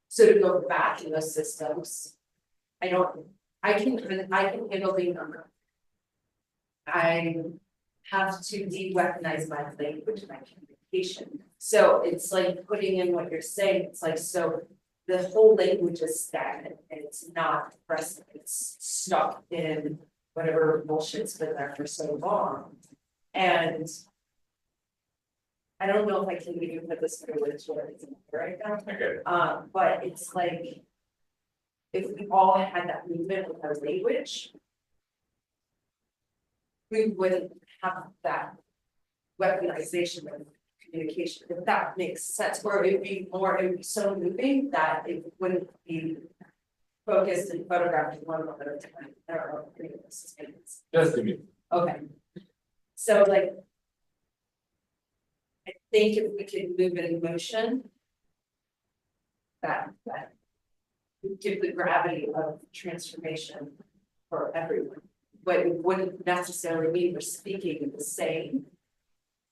Speaker 5: so to go back in those systems, I can handle being uncomfortable. I have to de-weaponize my language and my communication. So it's like putting in what you're saying, it's like, so the whole language is stagnant and it's not present, it's stuck in whatever bullshit's been there for so long. And I don't know if I can even put this through which word it's in right now.
Speaker 1: Okay.
Speaker 5: But it's like, if we all had that movement with our language, we wouldn't have that weaponization of communication, if that makes sense, or it would be so moving that it wouldn't be focused and photographed one moment at a time. There are things.
Speaker 1: That's to me.
Speaker 5: Okay. So like, I think if we could move it in motion, that would give the gravity of transformation for everyone. But it wouldn't necessarily mean we're speaking the same.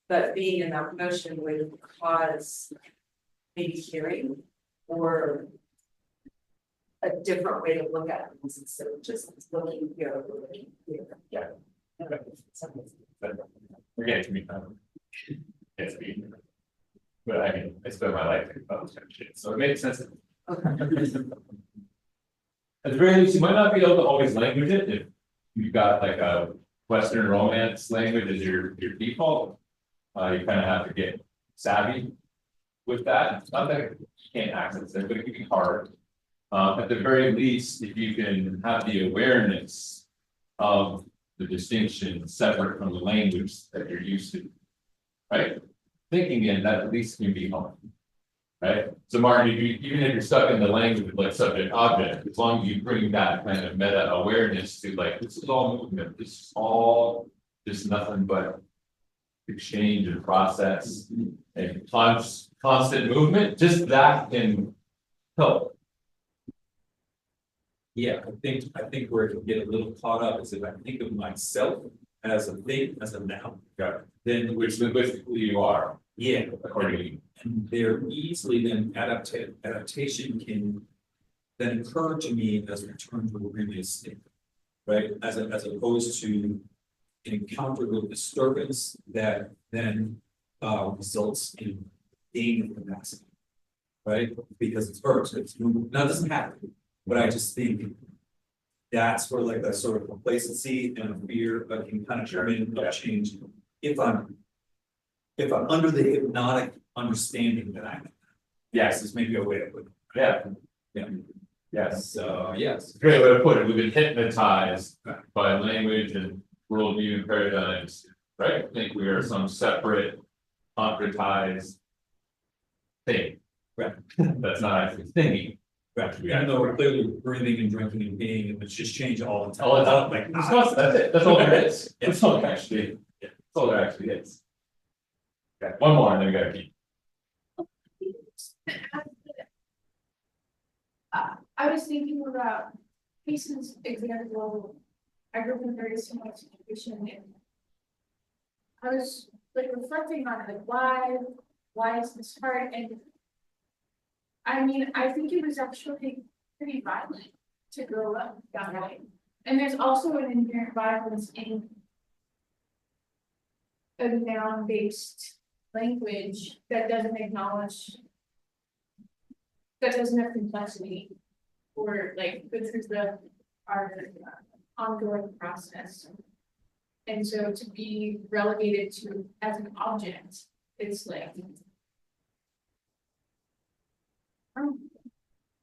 Speaker 5: But being in that motion would cause maybe hearing or a different way to look at things instead of just looking here or looking here.
Speaker 1: Yeah. We're getting to me now. It's me. But I mean, I spend my life thinking about this kind of shit, so it makes sense.
Speaker 5: Okay.
Speaker 1: At the very least, you might not be able to always language it if you've got like a Western Romance language as your default. You kind of have to get savvy with that. It's not that you can't access it, but it can be hard. At the very least, if you can have the awareness of the distinction separate from the language that you're used to, right? Thinking in that at least can be helpful, right? So Martin, even if you're stuck in the language of like subject object, as long as you bring that kind of meta awareness to like, this is all movement, this is all just nothing but exchange and process and constant movement, just that can help.
Speaker 3: Yeah, I think where it can get a little caught up is if I think of myself as a thing, as a noun.
Speaker 1: Yeah.
Speaker 3: Then
Speaker 1: Which linguistically you are,
Speaker 3: yeah,
Speaker 1: according to you.
Speaker 3: and there easily then adaptation can then occur to me as return to a previous state. Right, as opposed to an encounter with disturbance that then results in gain of capacity. Right, because it's hurt, it's moving. Now it doesn't happen. But I just think that's where like that sort of complacency and fear can kind of come in of change. If I'm under the hypnotic understanding that I'm, yes, is maybe a way to put it.
Speaker 1: Yeah.
Speaker 3: Yeah.
Speaker 1: Yes.
Speaker 3: So yes.
Speaker 1: Great way to put it. We've been hypnotized by language and worldview and paradigms, right? Think we are some separate, concretized thing.
Speaker 3: Right.
Speaker 1: That's not actually thinking.
Speaker 3: Right, even though we're clearly breathing and drinking and being, and it's just change all the time.
Speaker 1: All the time.
Speaker 3: Like,
Speaker 1: That's it. That's all there is.
Speaker 3: Yeah.
Speaker 1: That's all there actually. That's all there actually is. Okay, one more, and then we gotta keep.
Speaker 6: I was thinking about Casey's example. I grew up in a very similar situation and I was like reflecting on like why is this hard? And I mean, I think it was actually pretty violent to grow up that way. And there's also an inherent violence in a noun-based language that doesn't acknowledge, that doesn't have complexity, or like this is our ongoing process. And so to be relegated to as an object, it's like.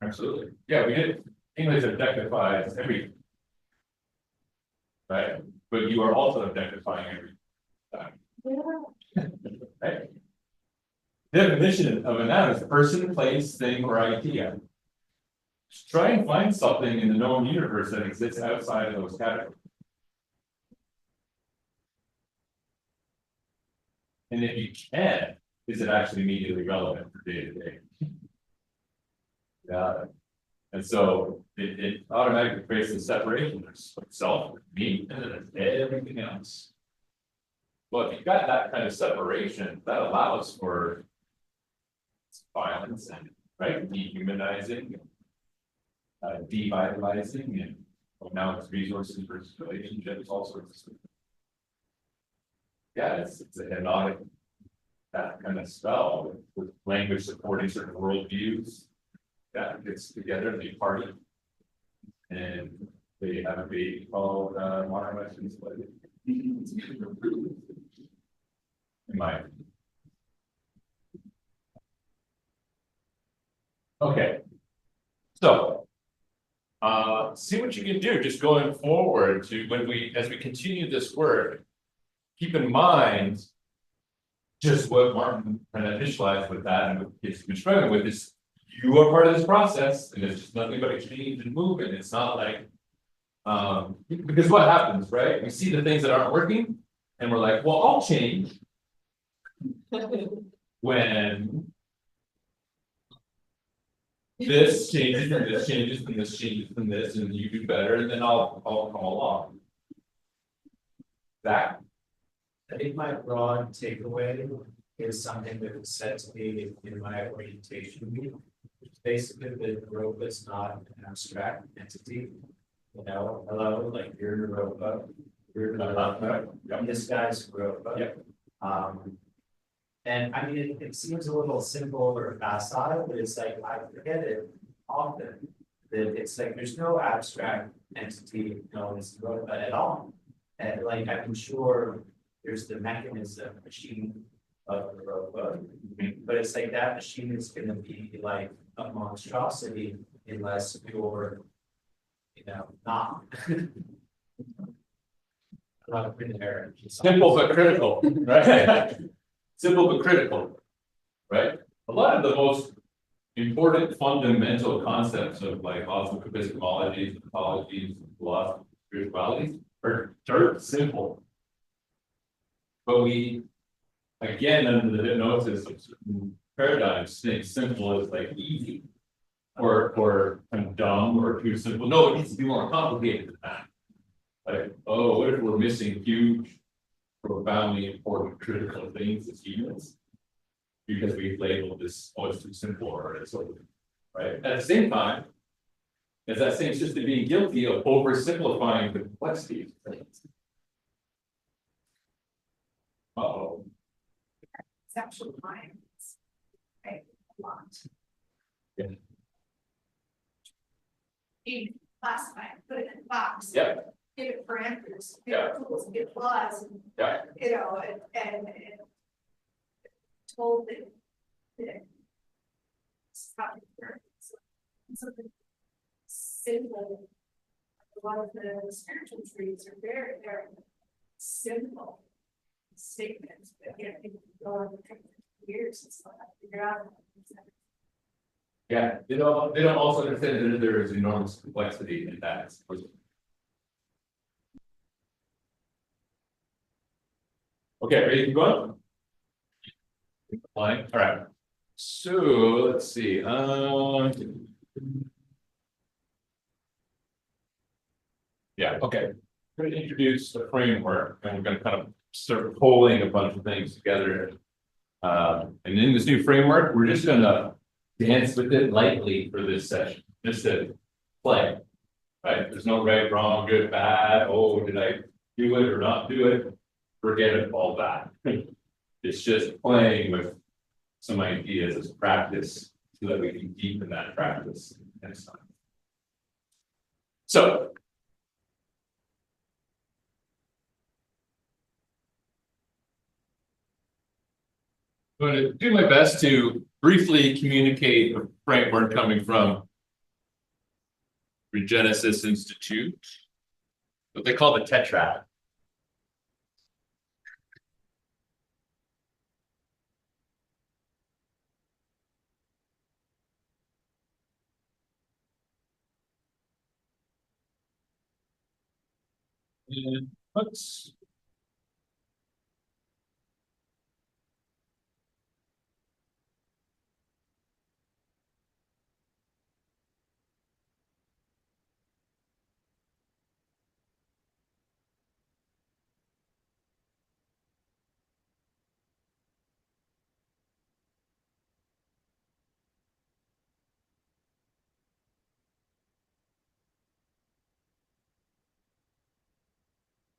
Speaker 1: Absolutely. Yeah, we did. English objectifies everything. Right? But you are also objectifying everything. Right? Definition of a noun is person, place, thing, or idea. Just try and find something in the known universe that exists outside of those categories. And if you can, is it actually immediately relevant for day to day? Yeah. And so it automatically creates the separation. There's self, me, and then there's everything else. Well, if you've got that kind of separation, that allows for violence and right dehumanizing, devitalizing, and now it's resources versus relationships, all sorts of stuff. Yeah, it's a hypnotic that kind of spell with language supporting certain worldviews. That gets together and they party, and they have a baby called modern Western Slavery. In my opinion. Okay, so see what you can do just going forward to as we continue this work. Keep in mind just what Martin kind of initialized with that, and what kids have been struggling with is you are part of this process, and it's just nothing but exchange and movement. It's not like because what happens, right? We see the things that aren't working, and we're like, well, I'll change. When this changes and this changes and this changes and this, and you do better, and then I'll come along. That
Speaker 3: I think my broad takeaway is something that was said to me in my orientation week. Basically, the Naropa is not an abstract entity. You know, hello, like you're Naropa, you're Naropa, this guy's Naropa.
Speaker 1: Yep.
Speaker 3: And I mean, it seems a little simple or facile, but it's like I forget it often that it's like there's no abstract entity known as Naropa at all. And like I'm sure there's the mechanism machine of Naropa, but it's like that machine is going to be like a monstrosity unless you're, you know, not.
Speaker 1: simple but critical, right? Simple but critical, right? A lot of the most important fundamental concepts of like epistemologies, mythologies, philosophy, spiritualities are dirt simple. But we, again, under the hypnosis of certain paradigms, think simple is like easy or kind of dumb or too simple. No, it needs to be more complicated than that. Like, oh, what if we're missing huge, profoundly important critical things as humans? Because we've labeled this, oh, it's too simple or it's over, right? At the same time, as that same system being guilty of oversimplifying the complexity of things. Uh-oh.
Speaker 6: Conceptual minds, right, a lot.
Speaker 1: Yeah.
Speaker 6: You classify it, put it in a box.
Speaker 1: Yeah.
Speaker 6: Give it parameters, give
Speaker 1: Yeah.
Speaker 6: it rules, give it laws, and,
Speaker 1: Yeah.
Speaker 6: you know, and told that it's how it works. Something simple. A lot of the spiritual trees are very, very simple statements, but yet they go on for years and still have to figure out.
Speaker 1: Yeah, they don't also understand that there is enormous complexity in that. Okay, ready to go? Fine, all right. So let's see. Yeah, okay. We're going to introduce a framework, and we're going to kind of start pulling a bunch of things together. And in this new framework, we're just going to dance with it lightly for this session, just to play. Right? There's no right, wrong, good, bad. Oh, did I do it or not do it? Forget it, all that. It's just playing with some ideas as practice so that we can deepen that practice next time. So, I'm going to do my best to briefly communicate a framework coming from Regenesis Institute, what they call the Tetrad. And let's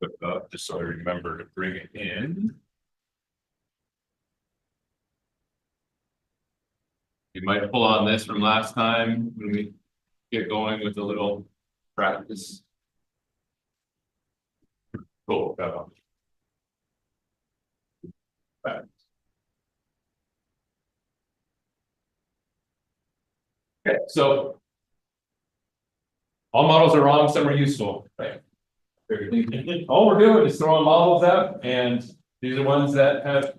Speaker 1: put up just so I remember to bring it in. You might pull on this from last time when we get going with a little practice. Cool. Got on. Right. Okay, so all models are wrong, some are useful, right? All we're doing is throwing models out, and these are ones that have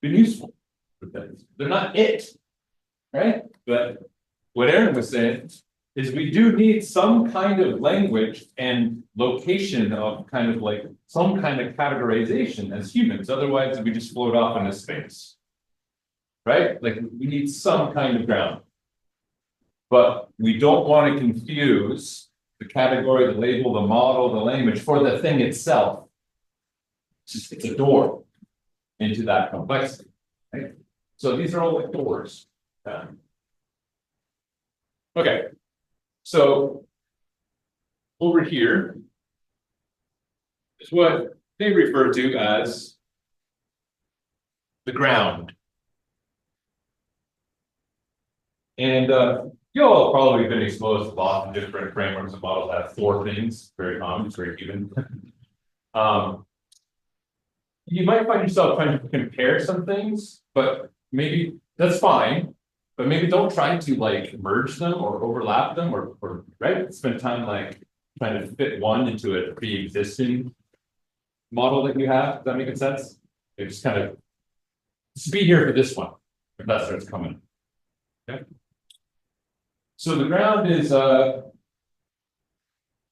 Speaker 1: been useful. They're not it, right? But what Aaron was saying is we do need some kind of language and location of kind of like some kind of categorization as humans. Otherwise, we just float off into space, right? Like we need some kind of ground. But we don't want to confuse the category, the label, the model, the language for the thing itself. It's a door into that complexity, right? So these are all like doors. Okay, so over here is what they refer to as the ground. And you'll probably have been exposed to lots of different frameworks and models that have four things, very common, it's very given. You might find yourself trying to compare some things, but maybe that's fine. But maybe don't try to like merge them or overlap them or right? Spend time like trying to fit one into a pre-existing model that you have. Does that make sense? It just kind of just be here for this one if that starts coming. Okay. So the ground is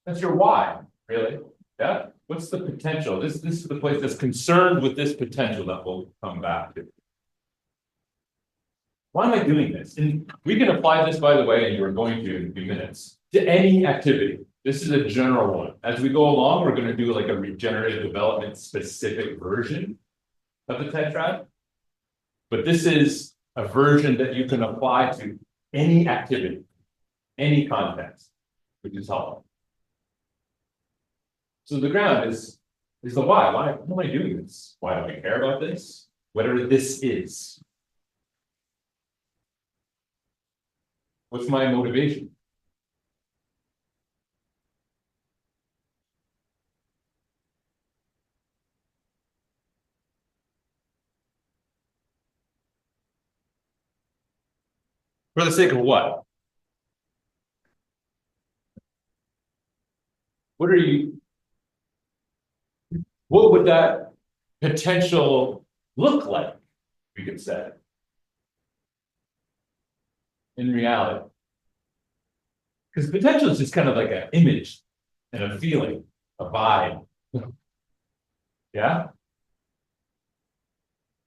Speaker 1: that's your why, really. Yeah. What's the potential? This is the place that's concerned with this potential that we'll come back to. Why am I doing this? And we can apply this, by the way, and you're going to in a few minutes, to any activity. This is a general one. As we go along, we're going to do like a regenerative development specific version of the Tetrad. But this is a version that you can apply to any activity, any context, which is helpful. So the ground is the why. Why am I doing this? Why do I care about this? Whatever this is. What's my motivation? For the sake of what? What what would that potential look like, we could say, in reality? Because potential is just kind of like an image and a feeling, a vibe. Yeah?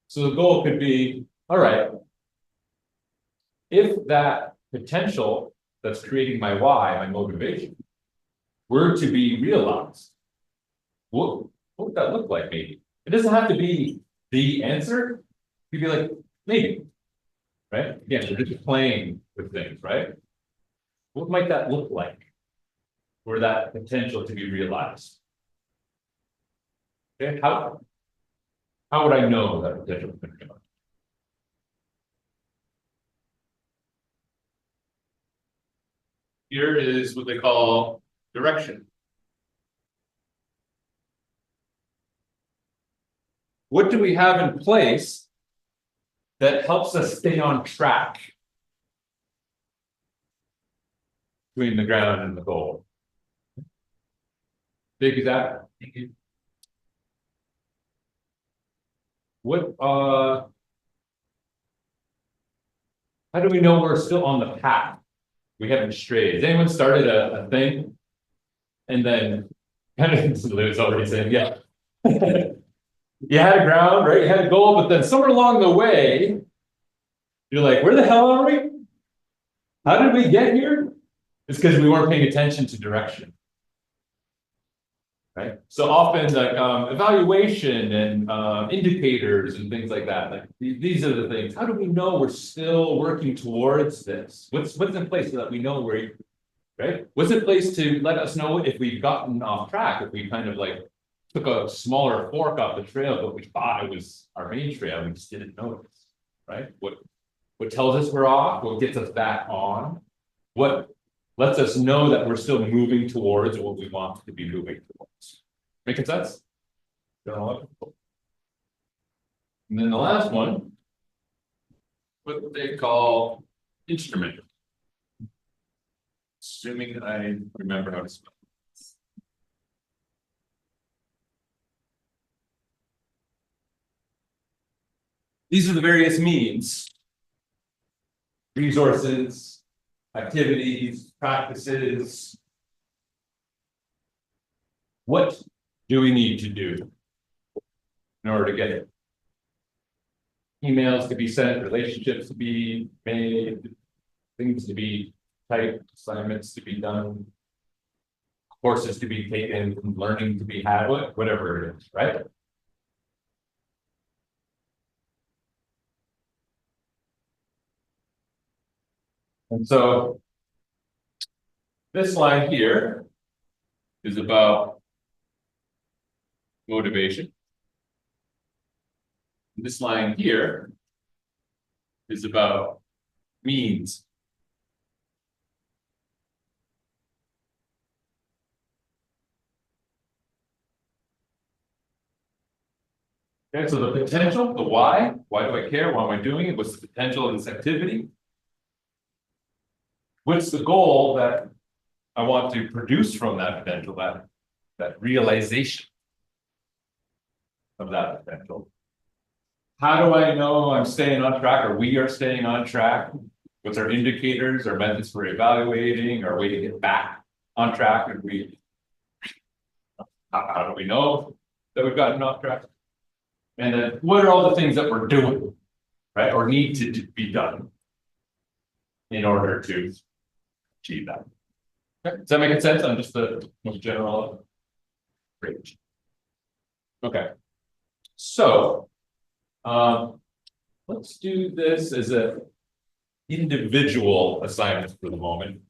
Speaker 1: So the goal could be, all right, if that potential that's creating my why, my motivation, were to be realized, what would that look like maybe? It doesn't have to be the answer. You'd be like, maybe, right? Yeah, we're just playing with things, right? What might that look like for that potential to be realized? Okay, how would I know that potential is going to come out? Here is what they call direction. What do we have in place that helps us stay on track between the ground and the goal? Big that. What how do we know we're still on the path? We haven't strayed. Has anyone started a thing? And then kind of Lou's already saying, yeah. You had a ground, right? You had a goal, but then somewhere along the way, you're like, where the hell are we? How did we get here? It's because we weren't paying attention to direction. Right? So often like evaluation and indicators and things like that. Like these are the things. How do we know we're still working towards this? What's in place so that we know we're right? What's in place to let us know if we've gotten off track, if we kind of like took a smaller fork off the trail, but we thought it was our main trail, we just didn't notice, right? What tells us we're off, what gets us back on, what lets us know that we're still moving towards what we want to be moving towards. Making sense? And then the last one, what they call instrument. Assuming I remember how to spell it. These are the various means, resources, activities, practices. What do we need to do in order to get it? Emails to be sent, relationships to be made, things to be typed, assignments to be done, courses to be taken, learning to be had, whatever it is, right? And so this line here is about motivation. This line here is about means. Okay, so the potential, the why do I care? Why am I doing it? What's the potential of this activity? What's the goal that I want to produce from that potential, that realization of that potential? How do I know I'm staying on track or we are staying on track? What's our indicators, our methods for evaluating, our way to get back on track? And how do we know that we've gotten off track? And then what are all the things that we're doing, right? Or need to be done in order to achieve that. Okay. Does that make sense on just the most general range? Okay. So let's do this as an individual assignment for the moment.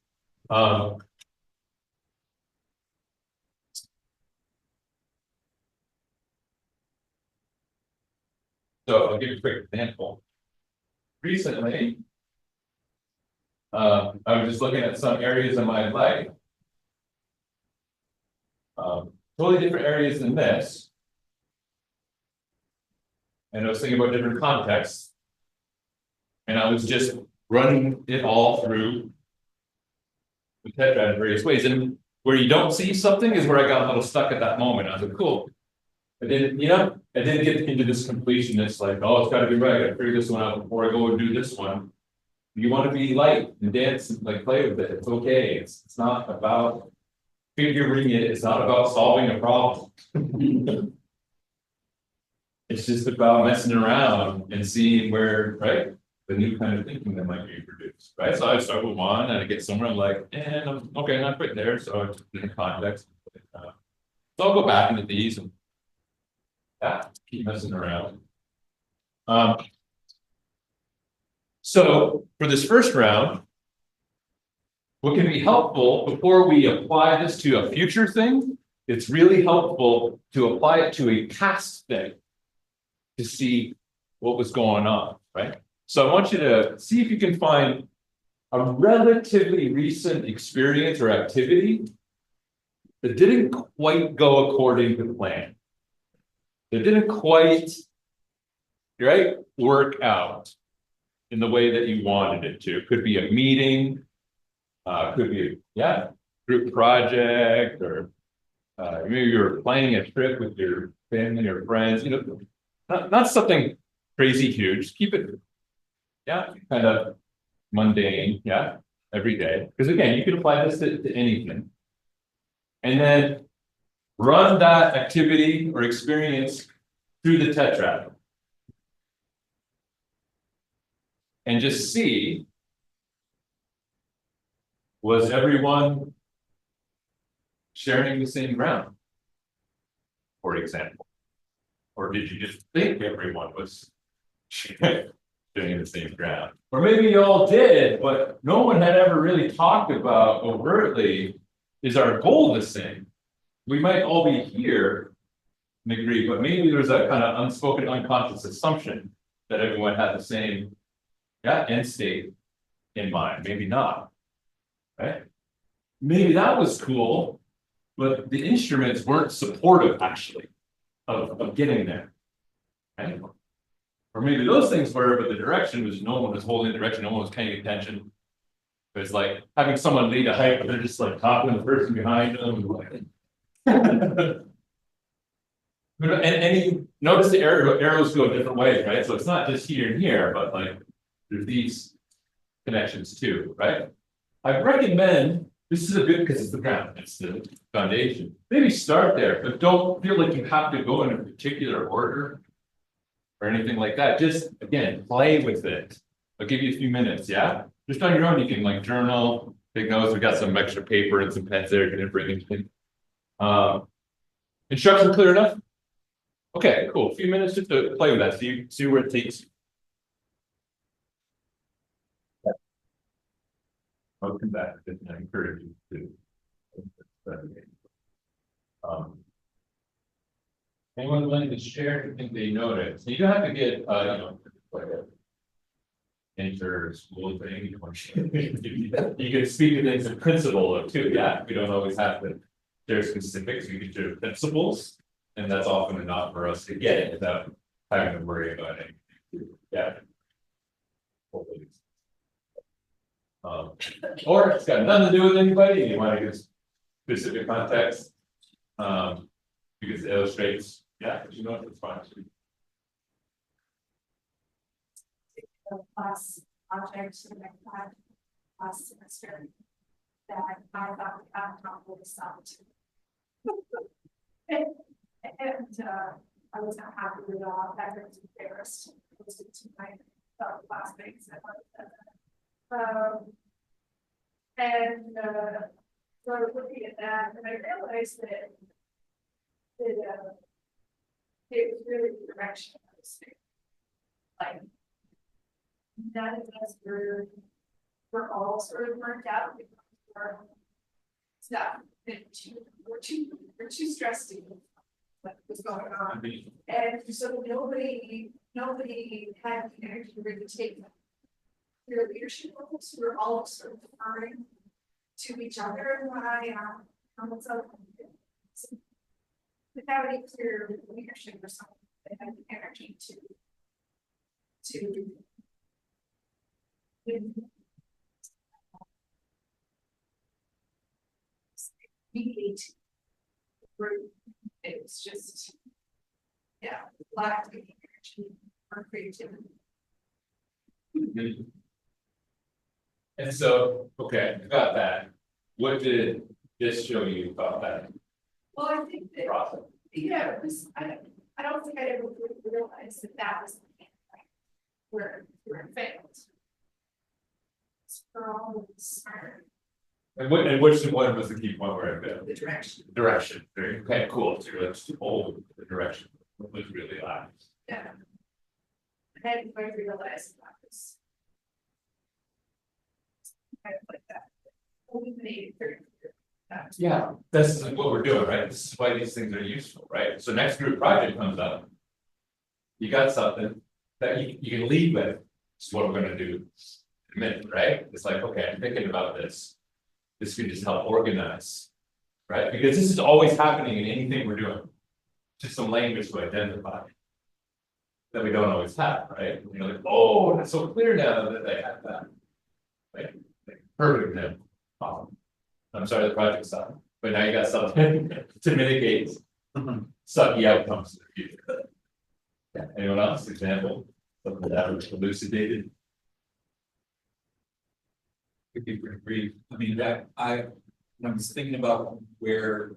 Speaker 1: So I'll give you a quick example. Recently, I was just looking at some areas of my life, totally different areas than this. And I was thinking about different contexts. And I was just running it all through the Tetrad in various ways. And where you don't see something is where I got a little stuck at that moment. I was like, cool. I didn't get into this completionist, like, oh, it's gotta be right, I gotta figure this one out before I go and do this one. You wanna be light and dance and like play with it, it's okay, it's not about figuring it, it's not about solving a problem. It's just about messing around and seeing where, right, the new kind of thinking that might be produced, right? So I start with one and I get somewhere, I'm like, and I'm okay, not quite there, so I took it in context. So I'll go back into these and yeah, keep messing around. So for this first round, what can be helpful before we apply this to a future thing, it's really helpful to apply it to a past thing to see what was going on, right? So I want you to see if you can find a relatively recent experience or activity that didn't quite go according to plan. That didn't quite, right, work out in the way that you wanted it to. Could be a meeting, could be a group project, or maybe you're planning a trip with your family or friends, you know, not something crazy huge. Keep it, kind of mundane, every day. Because again, you can apply this to anything. And then run that activity or experience through the Tetrad. And just see, was everyone sharing the same ground, for example? Or did you just think everyone was doing the same ground? Or maybe you all did, but no one had ever really talked about overtly, is our goal the same? We might all be here and agree, but maybe there's a kind of unspoken, unconscious assumption that everyone had the same end state in mind, maybe not, right? Maybe that was cool, but the instruments weren't supportive actually of getting there, right? Or maybe those things were, but the direction was, no one was holding the direction, no one was paying attention. It's like having someone lead a hike, but they're just like talking to the person behind them. And you notice the arrows go different ways, right? So it's not just here and here, but like there's these connections too, right? I recommend, this is a good, because it's the ground, it's the foundation. Maybe start there, but don't feel like you have to go in a particular order or anything like that. Just again, play with it. I'll give you a few minutes, just on your own, you can like journal, take notes. We got some extra paper and some pens there, you can bring anything. Instruction clear enough? Okay, cool. A few minutes just to play with that. See where it takes you. I'll come back and I encourage you to. Anyone willing to share anything they noticed? You don't have to get like a enter school thing. You can speak to things in principle too. We don't always have to share specifics. We can share principles. And that's often enough for us to get it without having to worry about it. Or it's got nothing to do with anybody, and you want to give specific context. Because it illustrates, you know it's fine.
Speaker 6: Class project that I had last semester that I thought I probably stopped. And I was not happy with all that. I was embarrassed to my fellow classmates. And so I was looking at that, and I realized that it was really the direction I was taking. Like, none of us we're all sort of burnt out because we're stuff. We're too stressed to what was going on. And so nobody had the energy to really take their leadership roles. We're all sort of deferring to each other. And when I without any clear leadership or something, they had the energy to mediate the group. It was just lack of energy or creativity.
Speaker 1: And so, okay, got that. What did this show you about that
Speaker 6: Well, I think that,
Speaker 1: process?
Speaker 6: yeah, it was, I don't think I ever really realized that that was the thing, like, where it failed. For all of this,
Speaker 1: And which one was the key point where I failed?
Speaker 6: the direction,
Speaker 1: Direction. Okay, cool. So let's hold the direction. What was really last?
Speaker 6: yeah. I hadn't quite realized that was. Kind of like that. We made it very clear.
Speaker 1: Yeah, this is what we're doing, right? This is why these things are useful, right? So next group project comes up. You got something that you can lead with. This is what we're gonna do in a minute, right? It's like, okay, I'm thinking about this. This could just help organize, right? Because this is always happening in anything we're doing. Just some language to identify. That we don't always have, right? You know, like, oh, it's so clear now that they have that. Right? Perfect example. Awesome. I'm sorry the project stopped, but now you got something to mitigate sucky outcomes in the future. Yeah, anyone else? Example, something that was elucidated.
Speaker 3: Could be pretty brief. I mean, that when I was thinking about where.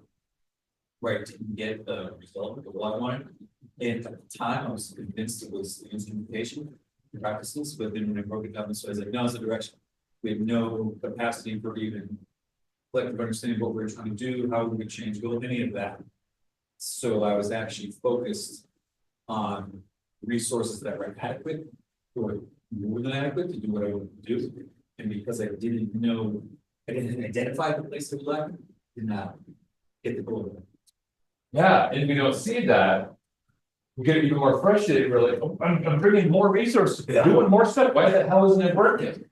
Speaker 3: Right, to get the result of what I wanted. And at the time, I was convinced it was the instrumentation practices, but then when I broke it down, so I was like, no, it's the direction. We have no capacity for even collective understanding what we're trying to do, how we would change goal, any of that. So I was actually focused on resources that were adequate or more than adequate to do what I wanted to do. And because I didn't know, I didn't identify the place of lack, did not get the goal.
Speaker 1: Yeah, and if we don't see that, we get even more frustrated. We're like, oh, I'm bringing more resources, doing more stuff. Why the hell isn't it working?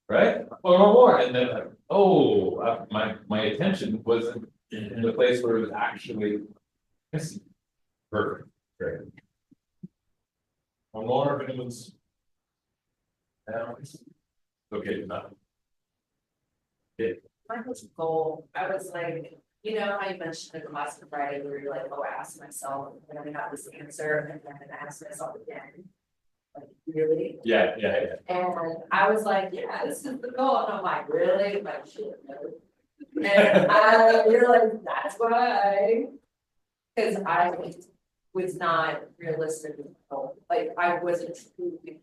Speaker 1: Right? More. And then, like, oh, my attention wasn't in the place where it was actually missing. Perfect. Great. One more, if anyone's. Okay, enough.
Speaker 5: My goal, I was like, you know, how you mentioned in the class on Friday, where you're like, oh, I asked myself, and then I got this answer, and then I asked myself again. Like, really?
Speaker 1: Yeah.
Speaker 5: And I was like, yeah, this is the goal, and I'm like, really? Like, shit, no. And I realized that's why. Cause I was not realistic, like, I wasn't truly.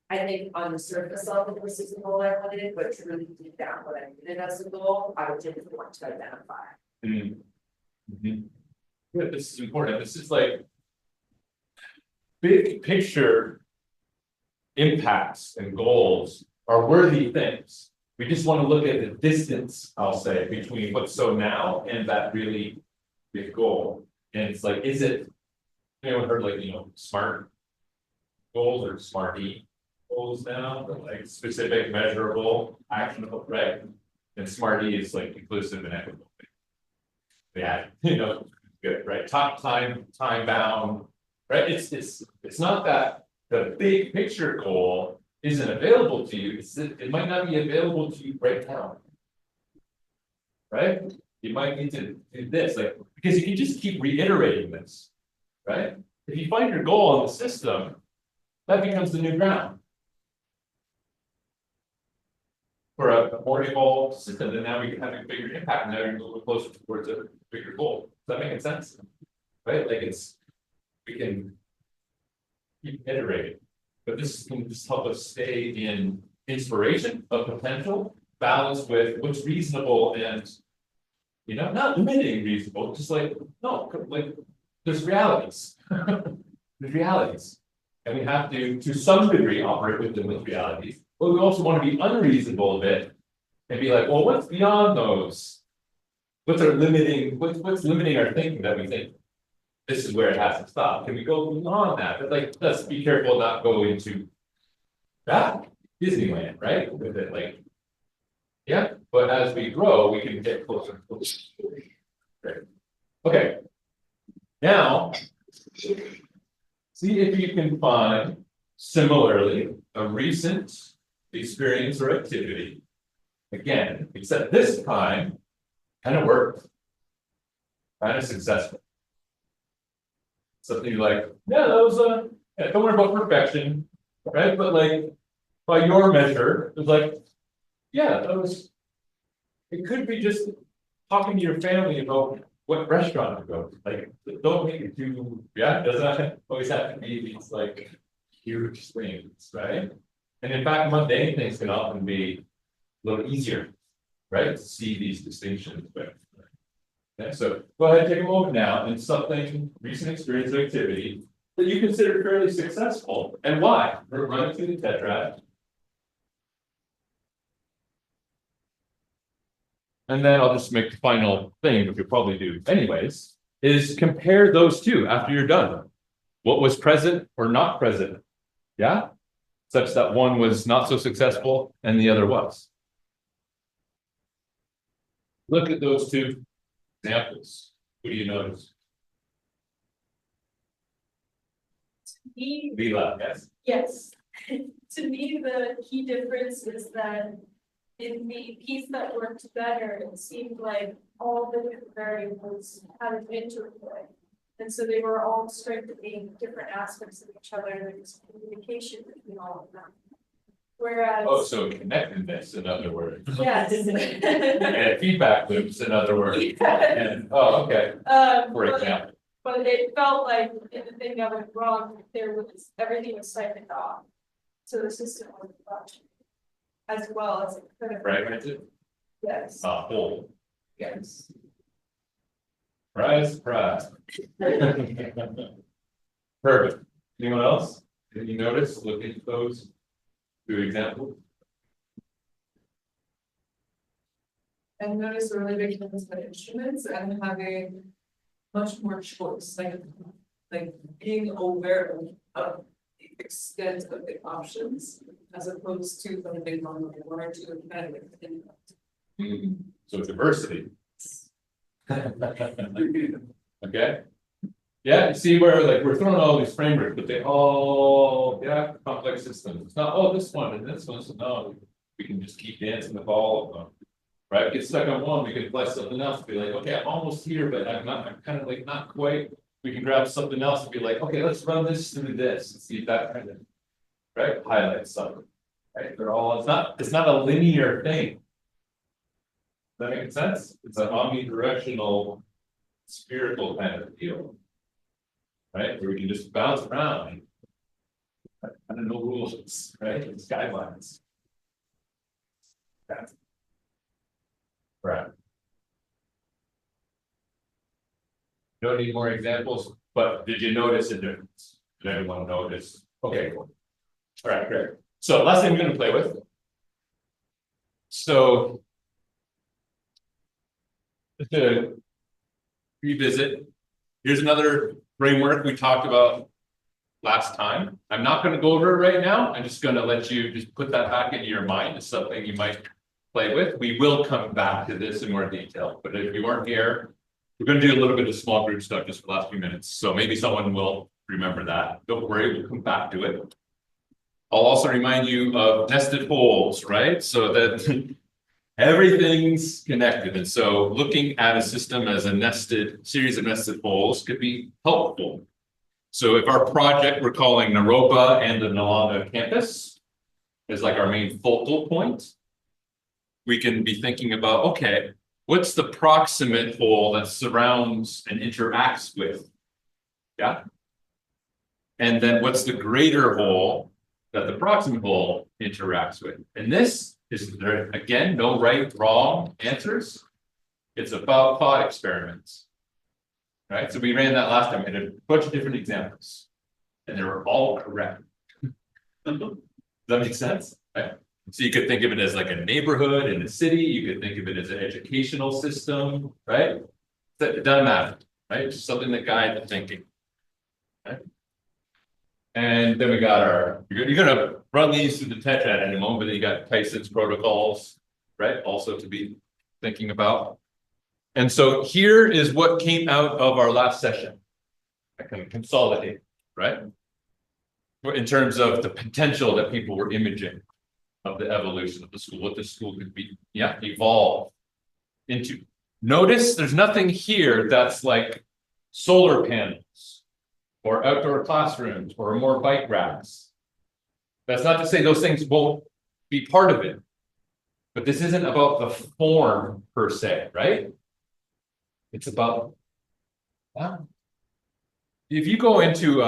Speaker 5: I think on the surface level, this is the goal I wanted, but truly deep down, what I needed as a goal, I didn't want to identify.
Speaker 1: Yeah, this is important. This is like big picture impacts and goals are worthy things. We just want to look at the distance, I'll say, between what's so now and that really big goal. And it's like, is it, anyone heard like, SMART goals or SMART-E goals now, like specific, measurable, actionable, right? And SMART-E is like inclusive and equitable. Yeah, good, right? Time bound, right? It's not that the big picture goal isn't available to you. It might not be available to you right now. Right? You might need to do this, like, because you can just keep reiterating this, right? If you find your goal in the system, that becomes the new ground. For a more evolved system, then now we can have a bigger impact. Now you're a little closer towards a bigger goal. Does that make sense? Right? Like we can keep iterating, but this can just help us stay in inspiration of potential, balanced with what's reasonable and, not limiting reasonable, just like, no, like there's realities. There's realities. And we have to some degree operate within those realities. But we also want to be unreasonable a bit and be like, well, what's beyond those? What's limiting our thinking that we think this is where it has to stop? Can we go beyond that? But like, let's be careful not go into that Disneyland, right? With it, like, yeah, but as we grow, we can get closer and closer. Great. Okay. Now, see if you can find similarly a recent experience or activity. Again, except this time kind of worked, kind of successful. Something like, yeah, that was yeah, don't worry about perfection, right? But like, by your measure, it's like, yeah, that was. It could be just talking to your family about what restaurant to go to, like, don't make it too, yeah, it doesn't always have to be these like huge things, right? And in fact, mundane things can often be a little easier, right, to see these distinctions, but. Okay, so go ahead, take a moment now, and something, recent experience or activity that you consider fairly successful, and why? Run it through the tetrad. And then I'll just make the final thing, which you'll probably do anyways, is compare those two after you're done. What was present or not present? Yeah? Such that one was not so successful and the other was. Look at those two examples. What do you notice? Leela, yes?
Speaker 6: Yes, to me, the key difference is that in the piece that worked better, it seemed like all the different variables had an interplay. And so they were all strengthening different aspects of each other, there was communication between all of them. Whereas.
Speaker 1: Oh, so connectedness, in other words.
Speaker 6: Yes.
Speaker 1: And feedback loops, in other words. And, oh, okay, for example.
Speaker 6: But it felt like in the thing that went wrong, everything was siphoned off. So the system was functioning as well as it could have.
Speaker 1: Fragmented?
Speaker 6: Yes.
Speaker 1: Whole.
Speaker 6: Yes.
Speaker 1: Surprise, surprise. Perfect. Anyone else? Did you notice looking at those two examples?
Speaker 8: And notice a really big difference with instruments and having much more choice, like being aware of the extent of the options as opposed to the big one or two kind of thing.
Speaker 1: So diversity. Okay. Yeah, you see where like we're throwing all these frameworks, but they all complex systems. It's not this one and this one. So no, we can just keep dancing with all of them. Right? Get stuck on one, we can apply something else, be like, okay, I'm almost here, but I'm kind of like not quite. We can grab something else and be like, okay, let's run this through this and see if that kind of right highlights something. Right? They're all it's not a linear thing. Does that make sense? It's an omnidirectional spherical kind of deal. Right? Where we can just bounce around. I don't know rules, right? It's guidelines. Yeah. Right. Don't need more examples, but did you notice a difference? Did anyone notice? Okay, cool. All right, great. So last thing we're going to play with. So just to revisit, here's another framework we talked about last time. I'm not going to go over it right now. I'm just going to let you just put that back into your mind as something you might play with. We will come back to this in more detail, but if you weren't here, we're going to do a little bit of small group stuff just for the last few minutes. So maybe someone will remember that. Don't worry, we'll come back to it. I'll also remind you of nested holes, right? So that everything's connected. And so looking at a system as a series of nested holes could be helpful. So if our project we're calling Naropa and the Nalanda campus is like our main focal point, we can be thinking about, okay, what's the proximate hole that surrounds and interacts with? Yeah. And then what's the greater hole that the proximate hole interacts with? And this is, there again, no right, wrong answers. It's about thought experiments. Right? So we ran that last time in a bunch of different examples. And they were all correct. Does that make sense? Right? So you could think of it as like a neighborhood in a city. You could think of it as an educational system, right? It doesn't matter, right? It's something that guides the thinking. Okay? And then we got you're gonna run these through the Tetrad in a moment, but you got Tyson's protocols, right? Also to be thinking about. And so here is what came out of our last session. I can consolidate, right? In terms of the potential that people were imaging of the evolution of the school, what the school could be, evolve into. Notice there's nothing here that's like solar panels, or outdoor classrooms, or more bike racks. That's not to say those things won't be part of it. But this isn't about the form per se, right? It's about, if you go into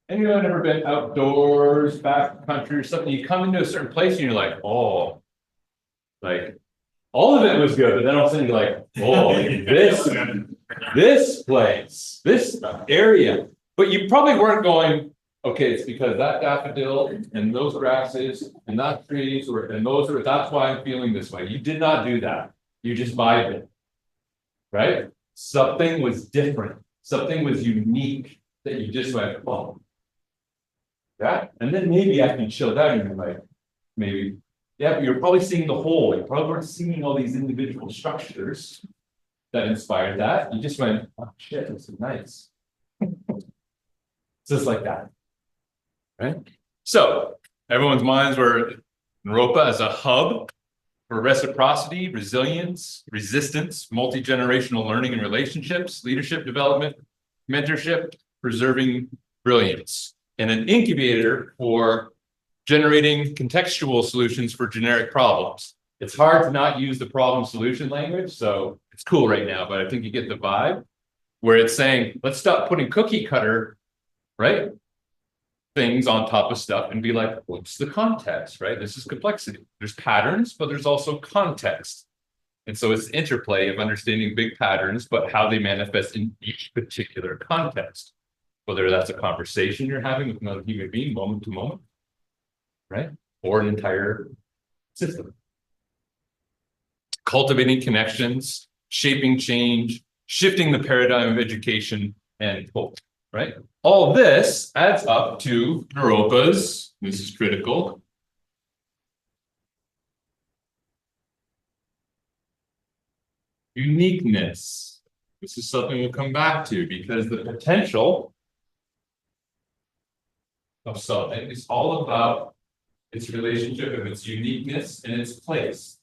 Speaker 1: anyone ever been outdoors, backcountry or something, you come into a certain place and you're like, oh, like all of it was good, but then all of a sudden you're like, oh, this place, this area. But you probably weren't going, okay, it's because that daffodil and those grasses and that trees and those are, that's why I'm feeling this way. You did not do that. You just vibed it, right? Something was different. Something was unique that you just went, oh. Yeah, and then maybe after you chilled out, you're like, maybe, yeah, but you're probably seeing the whole. You probably weren't seeing all these individual structures that inspired that. You just went, oh shit, this is nice. Just like that. Right? So everyone's minds were Naropa as a hub for reciprocity, resilience, resistance, multi-generational learning and relationships, leadership development, mentorship, preserving brilliance, and an incubator for generating contextual solutions for generic problems. It's hard to not use the problem solution language, so it's cool right now, but I think you get the vibe where it's saying, let's stop putting cookie cutter, right? Things on top of stuff and be like, what's the context, right? This is complexity. There's patterns, but there's also context. And so it's the interplay of understanding big patterns, but how they manifest in each particular context. Whether that's a conversation you're having with another human being moment to moment, right? Or an entire system. Cultivating connections, shaping change, shifting the paradigm of education and hope, right? All this adds up to Naropa's, this is critical, uniqueness. This is something we'll come back to because the potential of something is all about its relationship and its uniqueness and its place.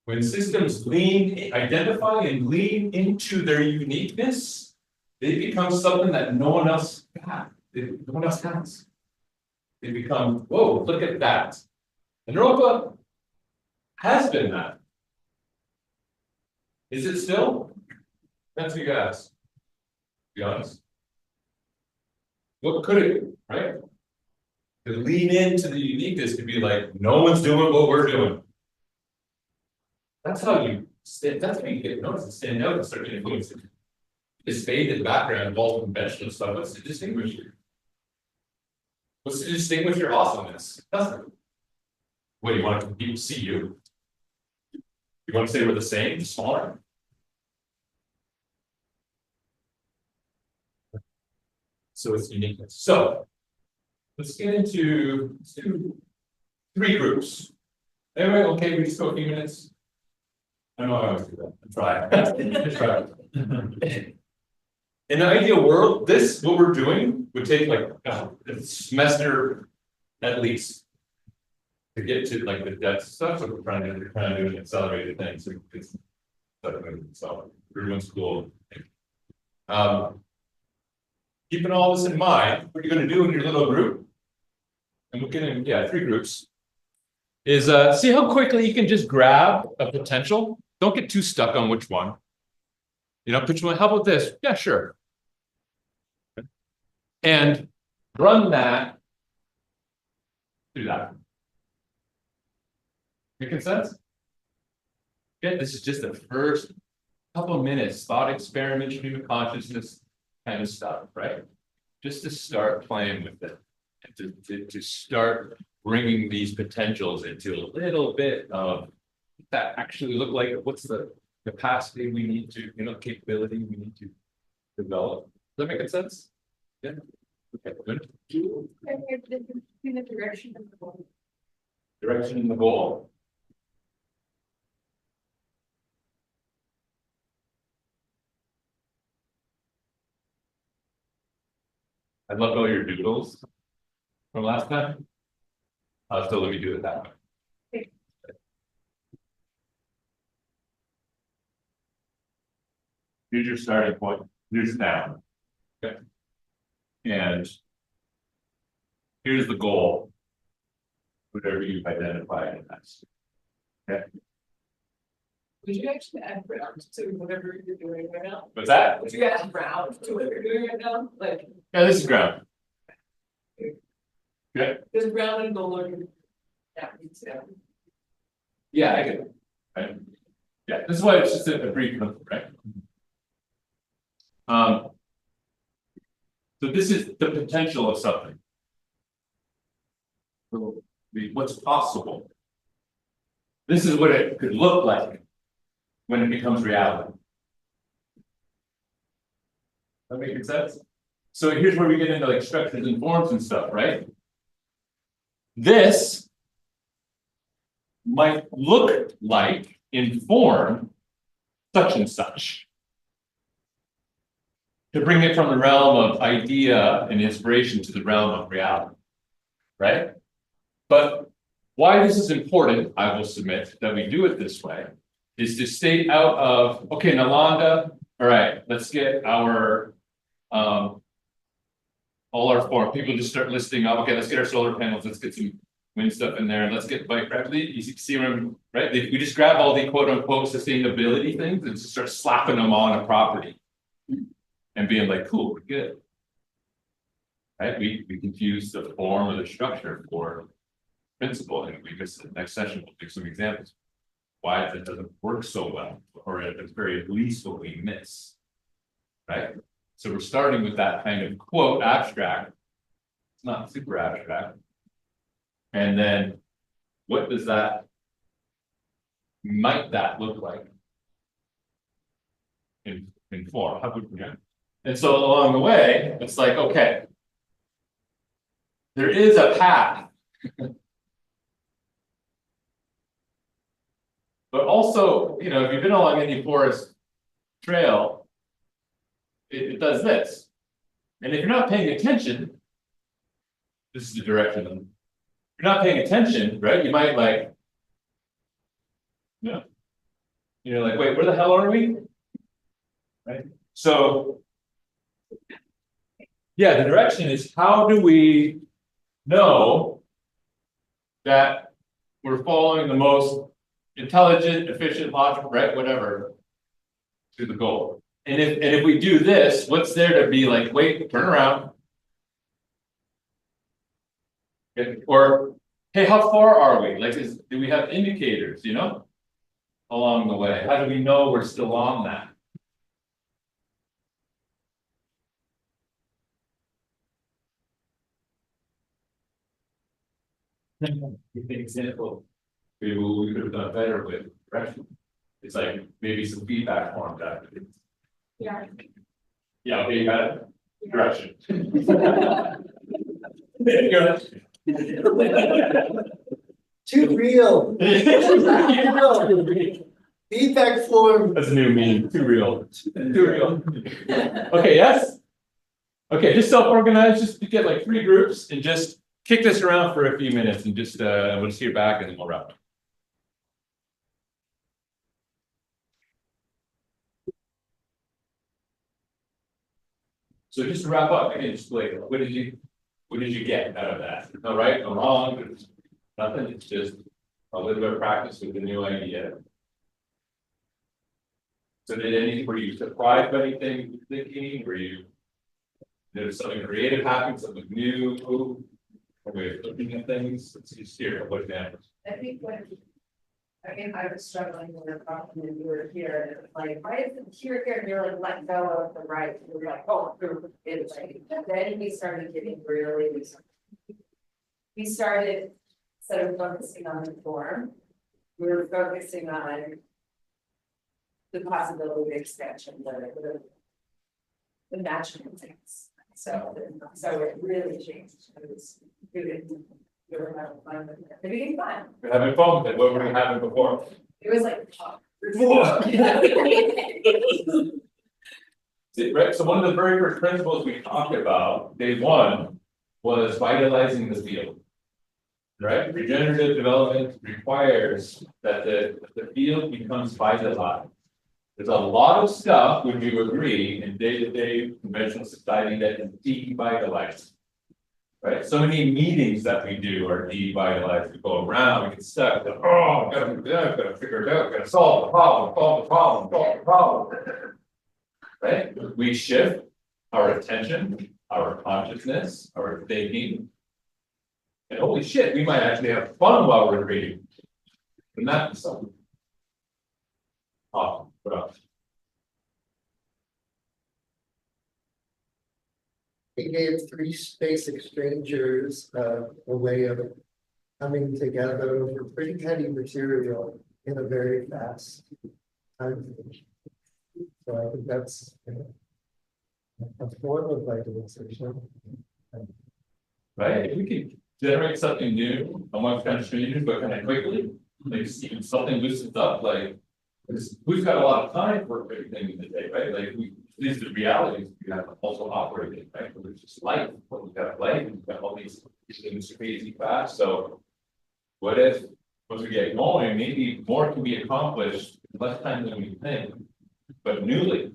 Speaker 1: When systems identify and lean into their uniqueness, they become something that no one else has. They become, whoa, look at that. And Naropa has been that. Is it still? That's what you guys. To be honest. What could it be, right? To lean into the uniqueness could be like, no one's doing what we're doing. That's how you get noticed and stand out and start getting influenced. This fade in the background of all conventional stuff. What's to distinguish you? What's to distinguish your awesomeness? Nothing. What do you want people to see you? You want to say we're the same, just smaller? So it's uniqueness. So let's get into three groups. Anyway, okay, we just go a few minutes. I know I always do that. Try. In the ideal world, what we're doing would take like a semester at least to get to like the depth stuff. So we're trying to do an accelerated thing. So it's so everyone's cool. Keeping all this in mind, what you're going to do in your little group, and we'll get in, three groups, is see how quickly you can just grab a potential. Don't get too stuck on which one. You know, pitch one, how about this? Yeah, sure. And run that through that. Making sense? Okay, this is just the first couple of minutes, thought experiment, stream of consciousness kind of stuff, right? Just to start playing with it and to start bringing these potentials into a little bit of that actually look like what's the capacity we need to, capability we need to develop. Does that make sense? Yeah. Okay, good.
Speaker 6: In the direction of the goal.
Speaker 1: Direction in the goal. I loved all your doodles from last time. So let me do it that way. Here's your starting point, here's now. Okay. And here's the goal. Whatever you've identified in that. Okay.
Speaker 8: Would you actually add round to whatever you're doing right now?
Speaker 1: What's that?
Speaker 8: Would you add round to what you're doing right now? Like,
Speaker 1: Yeah, this is ground. Okay.
Speaker 8: there's round and goal are. Yeah, me too.
Speaker 1: Yeah, I get it. Right? Yeah, this is why it's just a brief, right? So this is the potential of something. So what's possible. This is what it could look like when it becomes reality. That making sense? So here's where we get into like structures and forms and stuff, right? This might look like in form such and such. To bring it from the realm of idea and inspiration to the realm of reality, right? But why this is important, I will submit that we do it this way, is to state out of, okay, Nalanda, all right, let's get our all our form. People just start listing up, okay, let's get our solar panels, let's get some wind stuff in there, let's get bike rapidly. You see them, right? We just grab all the quote unquote sustainability things and just start slapping them on a property. And being like, cool, we're good. Right? We confuse the form or the structure for principle, and we miss the next session. We'll do some examples why that doesn't work so well, or at the very least what we miss. Right? So we're starting with that kind of quote abstract. It's not super abstract. And then what does that might that look like in form? How would we And so along the way, it's like, okay, there is a path. But also, you know, if you've been along any forest trail, it does this. And if you're not paying attention, this is the direction. If you're not paying attention, right? You might like, yeah. You're like, wait, where the hell are we? Right? So yeah, the direction is how do we know that we're following the most intelligent, efficient, logical, right, whatever, to the goal. And if we do this, what's there to be like, wait, turn around. Okay. Or hey, how far are we? Like, do we have indicators, you know, along the way? How do we know we're still on that? An example, maybe we could have done better with direction. It's like maybe some feedback forms after this.
Speaker 6: Yeah.
Speaker 1: Yeah, okay, you got it? Direction.
Speaker 7: Too real. Feedback form.
Speaker 1: That's a new meme. Too real. Too real. Okay, yes? Okay, just self-organize, just get like 3 groups and just kick this around for a few minutes and just we'll just hear back and then we'll wrap. So just to wrap up, again, just like what did you get out of that? No right, no wrong, there's nothing, it's just a little bit of practice with the new idea. So were you surprised by anything you're thinking? Were you notice something creative happen, something new? Way of looking at things, let's just hear what examples.
Speaker 5: I think I was struggling when we were talking and you were here, and it was like, why is it here, and you're like, let go of the right, and we're like, oh, it's like, then we started getting really, we started, instead of focusing on the form, we were focusing on the possibility of expansion, the imagining things. So it really changed. It was good. We were having fun with it. It became fun.
Speaker 1: We're having fun with it. What were we having before?
Speaker 5: It was like,
Speaker 1: Right. So one of the very first principles we talked about, day 1, was vitalizing the field. Right? Regenerative development requires that the field becomes vitalized. There's a lot of stuff, would you agree, in day-to-day conventional society that is devitalized. Right, so many meetings that we do are devitalized, we go around, we get stuck, gotta figure it out, gotta solve the problem, solve the problem. Right, we shift our attention, our consciousness, our thinking. And holy shit, we might actually have fun while we're reading. And that's something. Awesome, what else?
Speaker 7: He gave three basic strangers a way of coming together over pretty heavy material in a very fast time. So I think that's a form of vitalization.
Speaker 1: Right, if we could generate something new amongst kind of strangers, but kind of quickly, like even something loosens up, like. We've got a lot of time for everything in the day, right? Like these are the realities we have to also operate in, right? It's just life, but we've got life, and we've got all these things crazy fast. So what if once we get going, maybe more can be accomplished in less time than we think, but newly,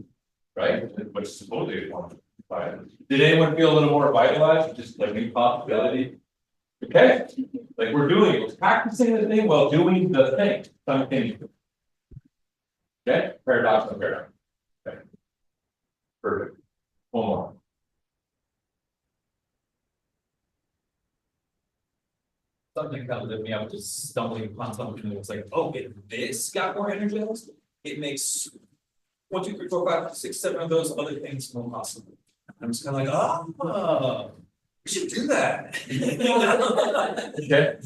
Speaker 1: right? Which is supposedly a form of vitalization. Did anyone feel a little more vitalized? Just like new possibility? Okay, like we're doing it, we're practicing the thing while doing the thing. Something. Okay, paradox and paradox. Okay. Perfect. One more.
Speaker 3: Something kind of lit me up, just stumbling upon something that was like, oh, if this got more energized, it makes 1, 2, 3, 4, 5, 6, 7 of those other things more possible. I'm just kind of like, oh, we should do that.
Speaker 1: Okay.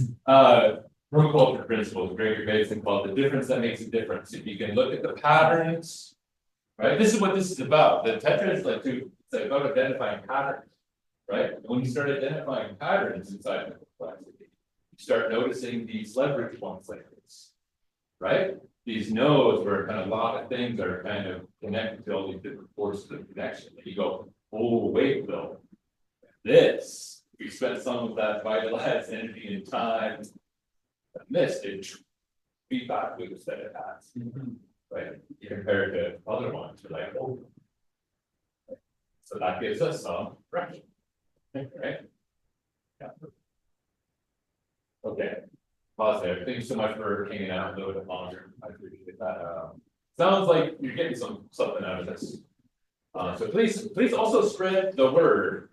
Speaker 1: Permaculture principles, very basic, called the difference that makes a difference. If you can look at the patterns, right? This is what this is about. The Tetrad is like it's about identifying patterns, right? And when you start identifying patterns inside the complexity, you start noticing these leverage points like this, right? These nodes where kind of a lot of things are kind of connected to all these different forces of connection. And you go, oh, wait, though, this, we spent some of that vitalized energy and time. Missed it feedback loops that it has, right? Compared to other ones, you're like, oh, so that gives us some direction, right? Yeah. Okay, pause there. Thank you so much for hanging out a little bit longer. I appreciate that. Sounds like you're getting something out of this. So please also spread the word.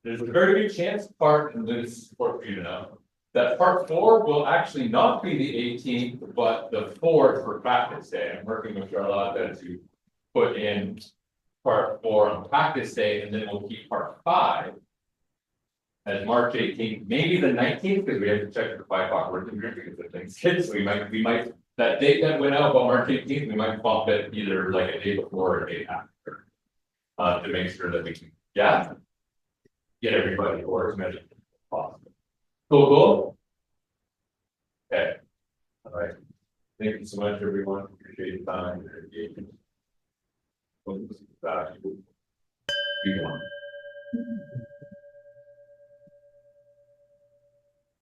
Speaker 1: There's a very good chance, and this is important for you to know, that part 4 will actually not be the 18th, but the 4th for practice day. I'm working with Charlotte to put in part 4 on practice day, and then we'll keep part 5 as March 18th, maybe the 19th, because we have to check the 5 o'clock working group because of things kids. We might that date that went out on March 18th, we might bump it either like a day before or a day after, to make sure that we can get everybody or as many as possible. Cool. Okay. All right. Thank you so much, everyone. Appreciate your time and engagement. Be one.